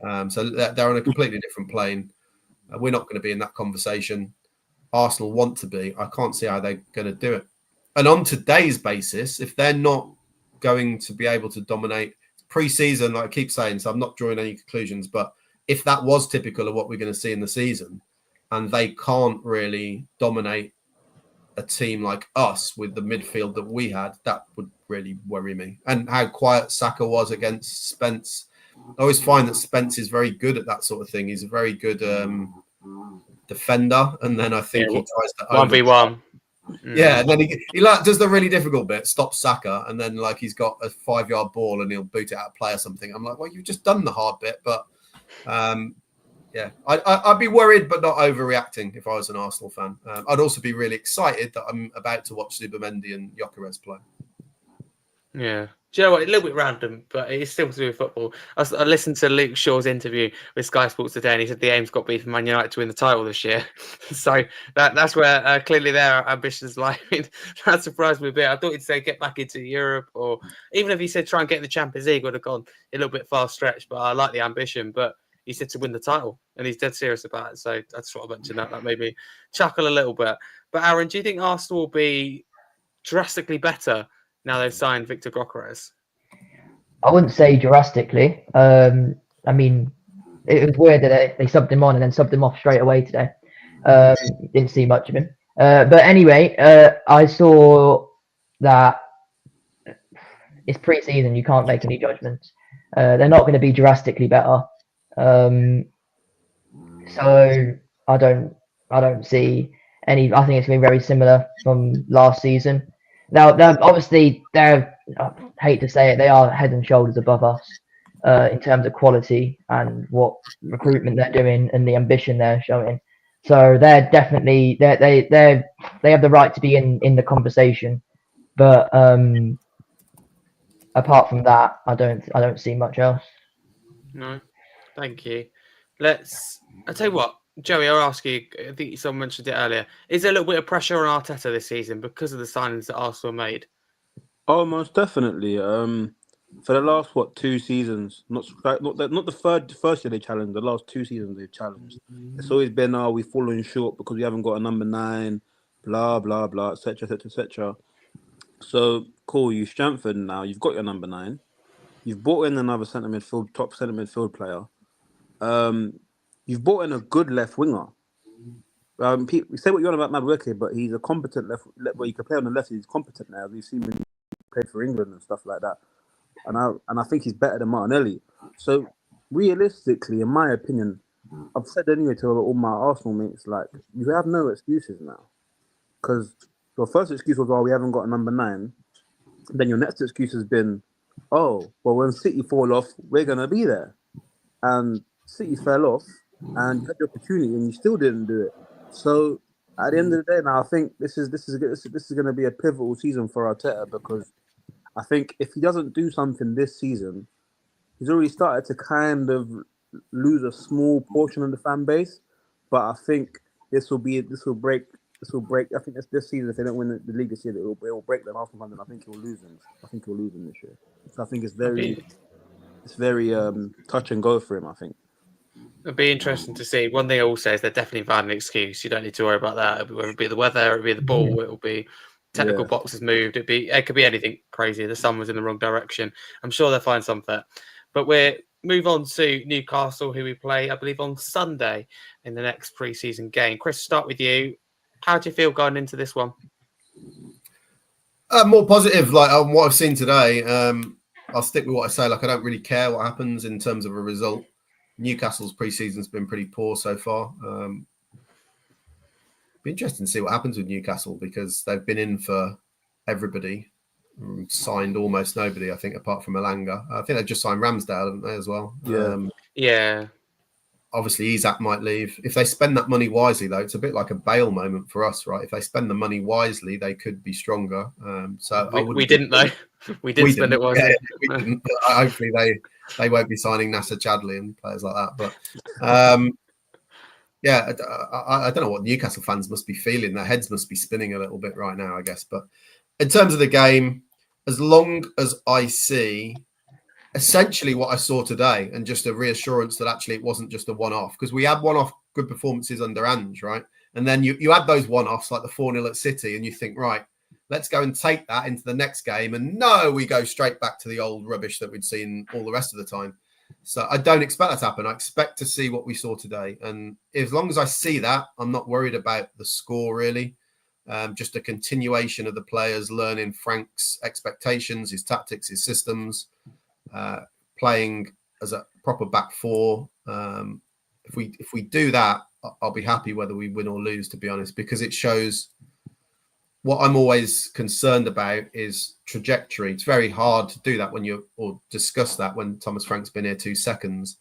S2: our team. So they're on a completely different plane. We're not going to be in that conversation. Arsenal want to be. I can't see how they're going to do it. And on today's basis, if they're not going to be able to dominate pre-season, like I keep saying, so I'm not drawing any conclusions, but if that was typical of what we're going to see in the season and they can't really dominate a team like us with the midfield that we had, that would really worry me. And how quiet Saka was against Spence. I always find that Spence is very good at that sort of thing. He's a very good defender, and then I think he tries to
S1: 1v1.
S2: Yeah, and then he does the really difficult bit, stops Saka, and then like he's got a 5-yard ball and he'll boot it out of play or something. I'm like, well, you've just done the hard bit, but yeah, I'd be worried, but not overreacting if I was an Arsenal fan. I'd also be really excited that I'm about to watch Zubimendi and Gyökeres play.
S1: Yeah. Do you know what? A little bit random, but it's still to do with football. I listened to Luke Shaw's interview with Sky Sports today, and he said the aim's got to be for Man United to win the title this year. So that's where clearly their ambitions lie. I mean, that surprised me a bit. I thought he'd say get back into Europe, or even if he said try and get in the Champions League, would have gone a little bit far stretched. But I like the ambition. But he said to win the title, and he's dead serious about it. So that's what I mentioned. That made me chuckle a little bit. But Aaron, do you think Arsenal will be drastically better now they've signed Victor Gyökeres?
S4: I wouldn't say drastically. I mean, it was weird that they subbed him on and then subbed him off straight away today. Didn't see much of him. But anyway, I saw that it's pre-season. You can't make any judgments. They're not going to be drastically better. So I don't see any. I think it's going to be very similar from last season. Now, obviously, I hate to say it, they are head and shoulders above us in terms of quality and what recruitment they're doing and the ambition they're showing. So they're definitely they have the right to be in the conversation. But apart from that, I don't see much else.
S1: No, thank you. I'll tell you what, Joey, I'll ask you, I think someone mentioned it earlier. Is there a little bit of pressure on Arteta this season because of the signings that Arsenal made?
S3: Oh, most definitely. For the last 2 seasons, not the first year they challenged, the last 2 seasons they've challenged. It's always been, we've fallen short because we haven't got a number 9, blah blah blah, etc. etc. etc. So cool, you strengthened now. You've got your number 9. You've brought in another top centre midfield player. You've brought in a good left winger. We say what you want about Madueke, but he's a competent left. Well, you can play on the left. He's competent now. We've seen him play for England and stuff like that. And I think he's better than Martinelli. So realistically, in my opinion, I've said anyway to all my Arsenal mates, like, you have no excuses now. Because your first excuse was, we haven't got a number 9. Then your next excuse has been, when City fall off, we're going to be there. And City fell off, and you had the opportunity, and you still didn't do it. So at the end of the day, now I think this is going to be a pivotal season for Arteta, because I think if he doesn't do something this season, he's already started to kind of lose a small portion of the fan base. But I think this will break. I think this season, if they don't win the league this year, it will break them half of London. I think he'll lose them. This year. So I think it's very touch and go for him, I think.
S1: It'll be interesting to see. One thing I will say is they're definitely finding an excuse. You don't need to worry about that. Whether it be the weather, it'll be the ball, it'll be technical boxes moved. It could be anything crazy. The sun was in the wrong direction. I'm sure they'll find something. But we'll move on to Newcastle, who we play, I believe, on Sunday in the next pre-season game. Chris, start with you. How do you feel going into this one?
S2: More positive, like on what I've seen today. I'll stick with what I say. Like, I don't really care what happens in terms of a result. Newcastle's pre-season's been pretty poor so far. Be interesting to see what happens with Newcastle, because they've been in for everybody, signed almost nobody, I think, apart from Elanga. I think they've just signed Ramsdale, haven't they, as well?
S1: Yeah.
S2: Obviously, Isak might leave. If they spend that money wisely, though, it's a bit like a Bale moment for us, right? If they spend the money wisely, they could be stronger.
S1: We didn't, though. We did spend it wisely.
S2: Yeah, we didn't. But hopefully, they won't be signing Nasser Chadli and players like that. But I don't know what Newcastle fans must be feeling. Their heads must be spinning a little bit right now, I guess. But in terms of the game, as long as I see essentially what I saw today, and just a reassurance that actually it wasn't just a one-off, because we had one-off good performances under Ange, right? And then you had those one-offs like the 4-0 at City, and you think, right, let's go and take that into the next game. And no, we go straight back to the old rubbish that we'd seen all the rest of the time. So I don't expect that to happen. I expect to see what we saw today. And as long as I see that, I'm not worried about the score, really. Just a continuation of the players learning Frank's expectations, his tactics, his systems, playing as a proper back four. If we do that, I'll be happy whether we win or lose, to be honest, because it shows what I'm always concerned about is trajectory. It's very hard to do that or discuss that when Thomas Frank's been here 2 seconds.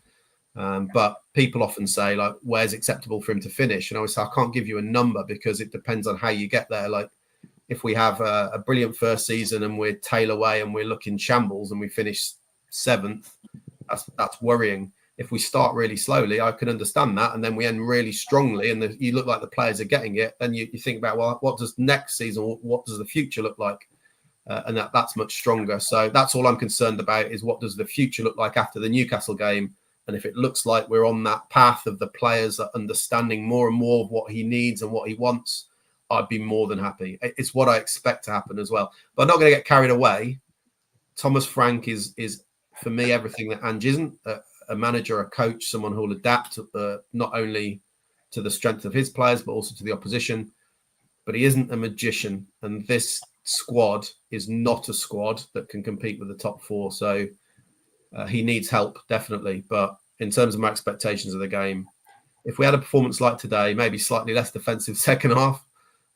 S2: But people often say, like, where's acceptable for him to finish? And I always say, I can't give you a number because it depends on how you get there. Like, if we have a brilliant first season and we're tail away and we're looking shambles and we finish 7th, that's worrying. If we start really slowly, I can understand that. And then we end really strongly and you look like the players are getting it. Then you think about, well, what does next season, what does the future look like? And that's much stronger. So that's all I'm concerned about, is what does the future look like after the Newcastle game? And if it looks like we're on that path of the players are understanding more and more of what he needs and what he wants, I'd be more than happy. It's what I expect to happen as well. But I'm not going to get carried away. Thomas Frank is for me everything that Ange isn't. a manager, a coach, someone who will adapt not only to the strength of his players, but also to the opposition. But he isn't a magician. And this squad is not a squad that can compete with the top four. So he needs help, definitely. But in terms of my expectations of the game, if we had a performance like today, maybe slightly less defensive second half,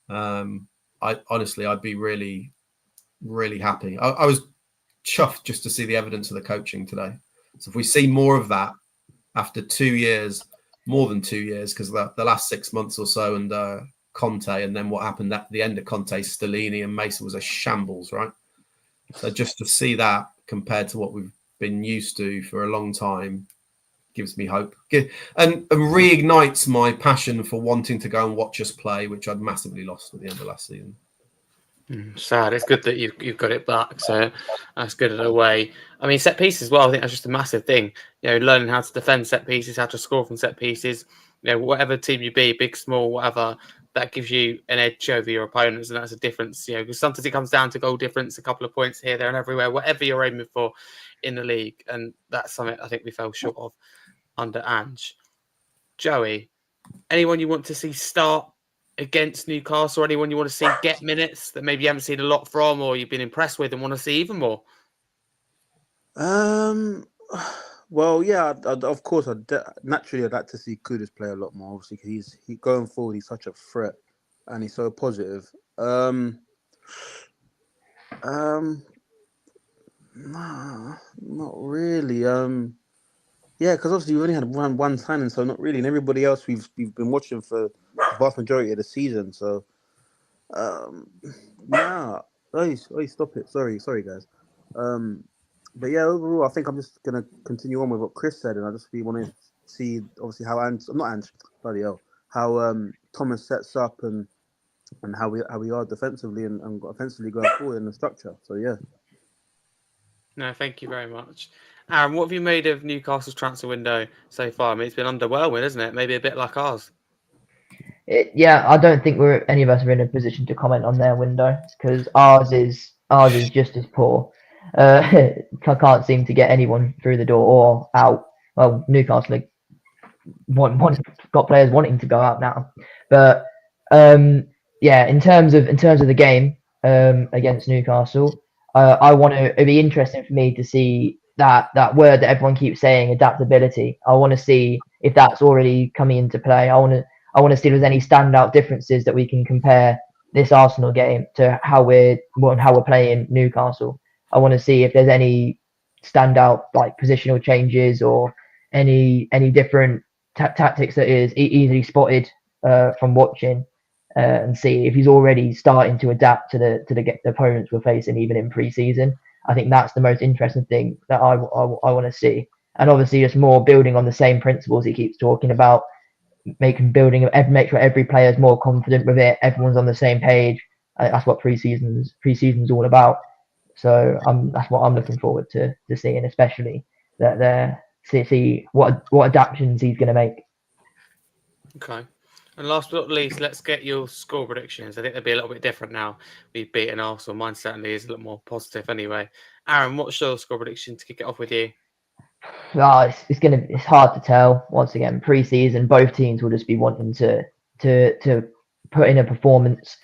S2: I'd be really, really happy. I was chuffed just to see the evidence of the coaching today. So if we see more of that after 2 years, more than 2 years, because the last 6 months or so, and Conte, and then what happened at the end of Conte, Stellini and Mason was a shambles, right? So just to see that compared to what we've been used to for a long time gives me hope and reignites my passion for wanting to go and watch us play, which I'd massively lost at the end of last season.
S1: Sad. It's good that you've got it back, so that's good in a way. I mean, set pieces as well. I think that's just a massive thing. Learning how to defend set pieces, how to score from set pieces. Whatever team you be, big, small, whatever, that gives you an edge over your opponents, and that's a difference. Because sometimes it comes down to goal difference, a couple of points here, there, and everywhere, whatever you're aiming for in the league, and that's something I think we fell short of under Ange. Joey, anyone you want to see start against Newcastle, or anyone you want to see get minutes that maybe you haven't seen a lot from, or you've been impressed with and want to see even more?
S3: Well, yeah, of course, naturally I'd like to see Kudus play a lot more, obviously, because he's going forward, he's such a threat and he's so positive. Nah, not really. Yeah, because obviously we've only had one signing, so not really. And everybody else we've been watching for the vast majority of the season. So, nah. Oh, stop it. Sorry, guys. But yeah, overall, I think I'm just gonna continue on with what Chris said, and I just really want to see, obviously, how how Thomas sets up and how we are defensively and offensively going forward in the structure. So yeah.
S1: No, thank you very much. Aaron, what have you made of Newcastle's transfer window so far? I mean, it's been underwhelming, isn't it? Maybe a bit like ours.
S4: Yeah, I don't think any of us are in a position to comment on their window, because ours is just as poor. I can't seem to get anyone through the door or out. Well, Newcastle got players wanting to go out now, but yeah, in terms of the game against Newcastle, it'd be interesting for me to see that word that everyone keeps saying, adaptability. I want to see if that's already coming into play. I want to see if there's any standout differences that we can compare this Arsenal game to how we're playing Newcastle. I want to see if there's any standout like positional changes or any different tactics that is easily spotted from watching, and see if he's already starting to adapt to the opponents we're facing even in pre-season. I think that's the most interesting thing that I want to see. And obviously just more building on the same principles he keeps talking about, make sure every player is more confident with it, everyone's on the same page. That's what pre-season's all about. So that's what I'm looking forward to seeing, especially that see what adaptations he's going to make.
S1: Okay. And last but not least, let's get your score predictions. I think they'll be a little bit different now. We've beaten Arsenal. Mine certainly is a little more positive anyway. Aaron, what's your score prediction to kick it off with you?
S4: It's hard to tell. Once again, pre-season, both teams will just be wanting to put in a performance.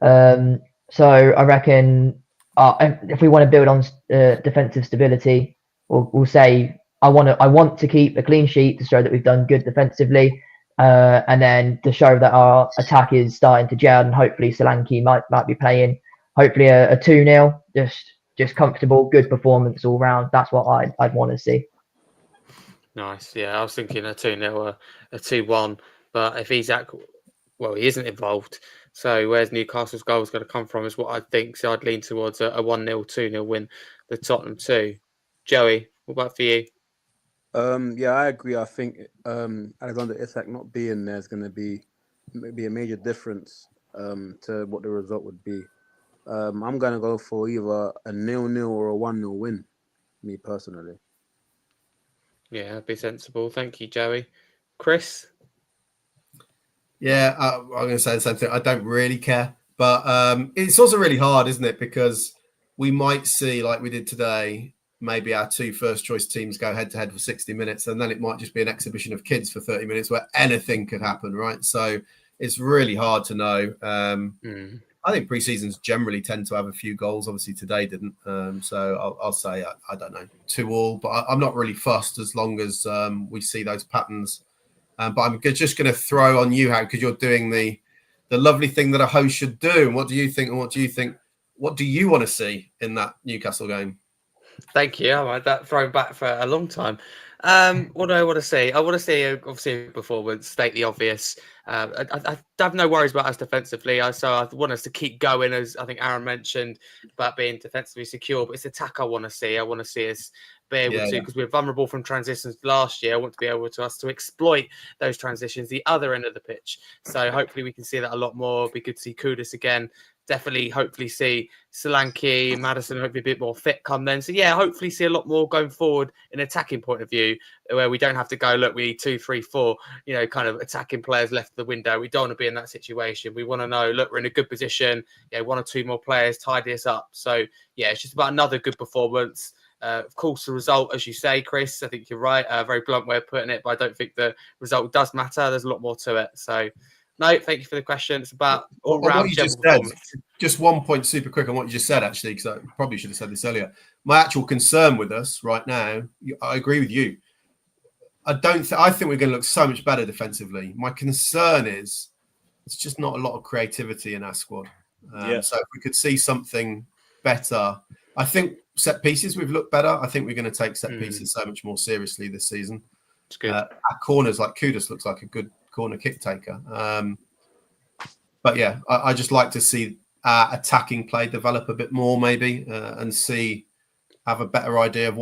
S4: So I reckon if we want to build on defensive stability, we'll say I want to keep a clean sheet to show that we've done good defensively, and then to show that our attack is starting to gel, and hopefully Solanke might be playing. Hopefully a 2-0, just comfortable, good performance all round. That's what I'd want to see.
S1: Nice. Yeah, I was thinking a 2-0 or a 2-1, but if he's he isn't involved. So where's Newcastle's goals going to come from is what I think. So I'd lean towards a 1-0, 2-0 win, the Tottenham 2. Joey, what about for you?
S3: Yeah, I agree. I think Alexander Isak not being there is going to be maybe a major difference to what the result would be. I'm going to go for either a 0-0 or a 1-0 win, me personally.
S1: Yeah, that'd be sensible. Thank you, Joey. Chris?
S2: Yeah, I'm going to say the same thing. I don't really care. But it's also really hard, isn't it? Because we might see, like we did today, maybe our 2 first choice teams go head to head for 60 minutes, and then it might just be an exhibition of kids for 30 minutes where anything could happen, right? So it's really hard to know. I think pre-seasons generally tend to have a few goals. Obviously today didn't. So I'll say, I don't know, 2-2, but I'm not really fussed as long as we see those patterns. But I'm just going to throw on you, Harry, because you're doing the lovely thing that a host should do. And what do you think? And what do you want to see in that Newcastle game?
S1: Thank you. I had that thrown back for a long time. What do I want to see? I want to see, obviously, a performance, state the obvious. I have no worries about us defensively. So I want us to keep going, as I think Aaron mentioned, about being defensively secure. But it's attack I want to see. I want to see us be able to, because we were vulnerable from transitions last year. I want to be able to exploit those transitions the other end of the pitch. So hopefully we can see that a lot more. We could see Kudus again. Definitely, hopefully see Solanke, Maddison, hopefully a bit more fit come then. So yeah, hopefully see a lot more going forward in attacking point of view, where we don't have to go, look, we need 2, 3, 4, kind of attacking players left of the window. We don't want to be in that situation. We want to know, look, we're in a good position. 1 or 2 more players tidy us up. So yeah, it's just about another good performance. Of course, the result, as you say, Chris, I think you're right. A very blunt way of putting it, but I don't think the result does matter. There's a lot more to it. So no, thank you for the question. It's about all-round general performance.
S2: Just 1 point super quick on what you just said, actually, because I probably should have said this earlier. My actual concern with us right now, I agree with you. I think we're going to look so much better defensively. My concern is it's just not a lot of creativity in our squad. So if we could see something better, I think set pieces, we've looked better. I think we're going to take set pieces so much more seriously this season.
S1: It's good.
S2: Our corners, like Kudus, looks like a good corner kick taker. But yeah, I just like to see our attacking play develop a bit more, maybe, and have a better idea of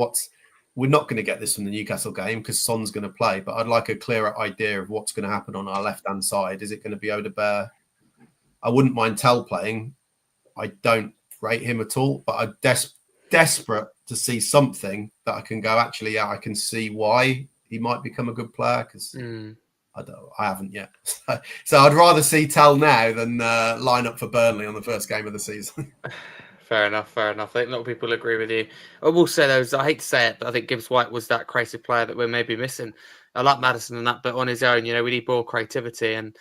S2: we're not going to get this from the Newcastle game because Son's going to play, but I'd like a clearer idea of what's going to happen on our left-hand side. Is it going to be Odebear? I wouldn't mind Tell playing. I don't rate him at all, but I'm desperate to see something that I can go, actually, I can see why he might become a good player, because I haven't yet. So I'd rather see Tell now than line up for Burnley on the first game of the season.
S1: Fair enough. I think a lot of people agree with you. I will say, though, I hate to say it, but I think Gibbs White was that creative player that we're maybe missing. I like Maddison and that, but on his own, we need more creativity. And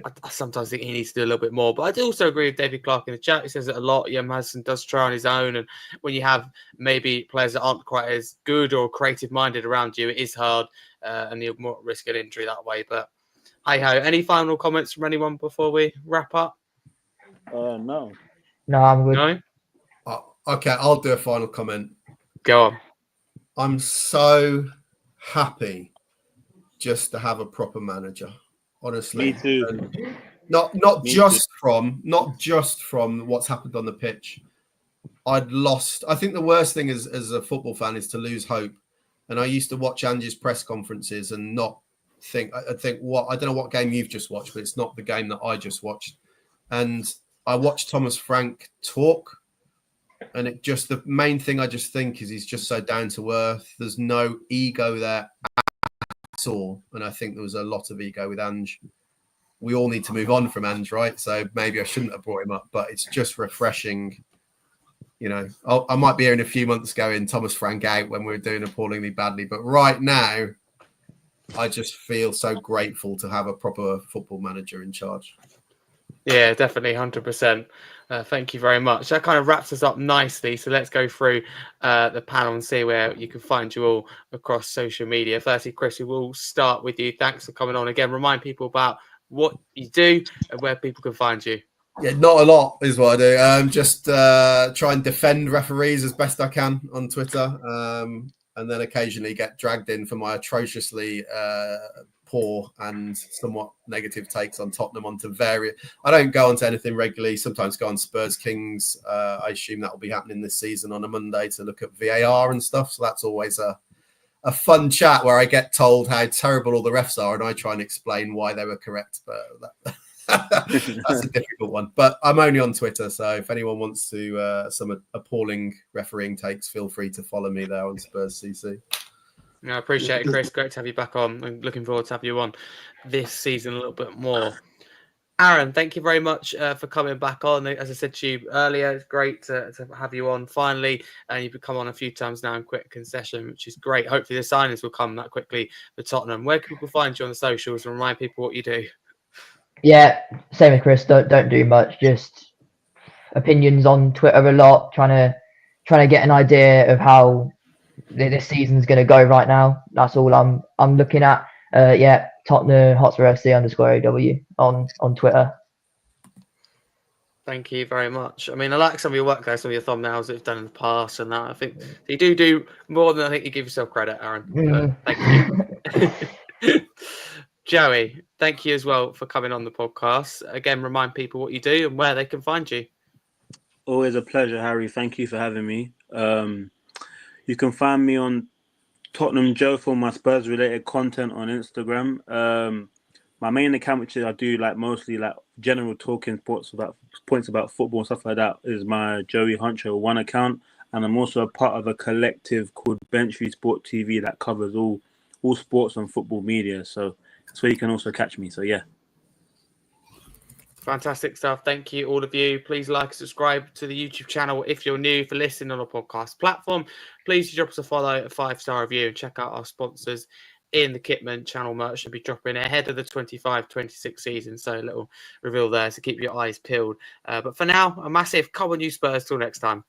S1: I sometimes think he needs to do a little bit more. But I do also agree with David Clark in the chat. He says it a lot. Yeah, Maddison does try on his own. And when you have maybe players that aren't quite as good or creative-minded around you, it is hard. And you're more at risk of injury that way. But hi-ho. Any final comments from anyone before we wrap up?
S3: No.
S4: No, I'm good.
S1: No?
S2: Okay, I'll do a final comment.
S1: Go on.
S2: I'm so happy just to have a proper manager, honestly.
S3: Me too.
S2: Not just from what's happened on the pitch. I think the worst thing as a football fan is to lose hope. And I used to watch Ange's press conferences and not think, I don't know what game you've just watched, but it's not the game that I just watched. And I watched Thomas Frank talk. And the main thing I just think is he's just so down to earth. There's no ego there at all. And I think there was a lot of ego with Ange. We all need to move on from Ange, right? So maybe I shouldn't have brought him up, but it's just refreshing. I might be here in a few months going Thomas Frank out when we're doing appallingly badly. But right now, I just feel so grateful to have a proper football manager in charge.
S1: Yeah, definitely, 100%. Thank you very much. That kind of wraps us up nicely. So let's go through the panel and see where you can find you all across social media. Firstly, Chris, we will start with you. Thanks for coming on again. Remind people about what you do and where people can find you.
S2: Yeah, not a lot is what I do. Just try and defend referees as best I can on Twitter. And then occasionally get dragged in for my atrociously poor and somewhat negative takes on Tottenham onto various. I don't go onto anything regularly. Sometimes go on Spurs Kings. I assume that will be happening this season on a Monday to look at VAR and stuff. So that's always a fun chat where I get told how terrible all the refs are and I try and explain why they were correct. But that's a difficult one. But I'm only on Twitter, so if anyone wants to some appalling refereeing takes, feel free to follow me there on Spurs CC.
S1: I appreciate it, Chris. Great to have you back on. I'm looking forward to have you on this season a little bit more. Aaron, thank you very much for coming back on. As I said to you earlier, it's great to have you on finally. And you've come on a few times now in quick concession, which is great. Hopefully the signings will come that quickly for Tottenham. Where can people find you on the socials and remind people what you do?
S4: Yeah, same as Chris. Don't do much. Just opinions on Twitter a lot. Trying to get an idea of how this season's going to go right now. That's all I'm looking at. Yeah, Tottenham Hotspur FC _AW on Twitter.
S1: Thank you very much. I mean, I like some of your work there, some of your thumbnails that you've done in the past, and that I think you do more than I think you give yourself credit, Aaron. Thank you. Joey, thank you as well for coming on the podcast. Again, remind people what you do and where they can find you.
S3: Always a pleasure, Harry. Thank you for having me. You can find me on Tottenham Joe for my Spurs related content on Instagram. My main account, which I do mostly general talking points about football and stuff like that, is my Joey Huncho 1 account, and I'm also a part of a collective called Benchview Sport TV that covers all sports and football media. So that's where you can also catch me. So yeah.
S1: Fantastic stuff. Thank you, all of you. Please like and subscribe to the YouTube channel if you're new. For listening on a podcast platform, please drop us a follow, a 5-star review, and check out our sponsors in the Kitman channel. Merch should be dropping ahead of the 25-26 season. So a little reveal there to keep your eyes peeled. But for now, a massive come on you Spurs. Till next time.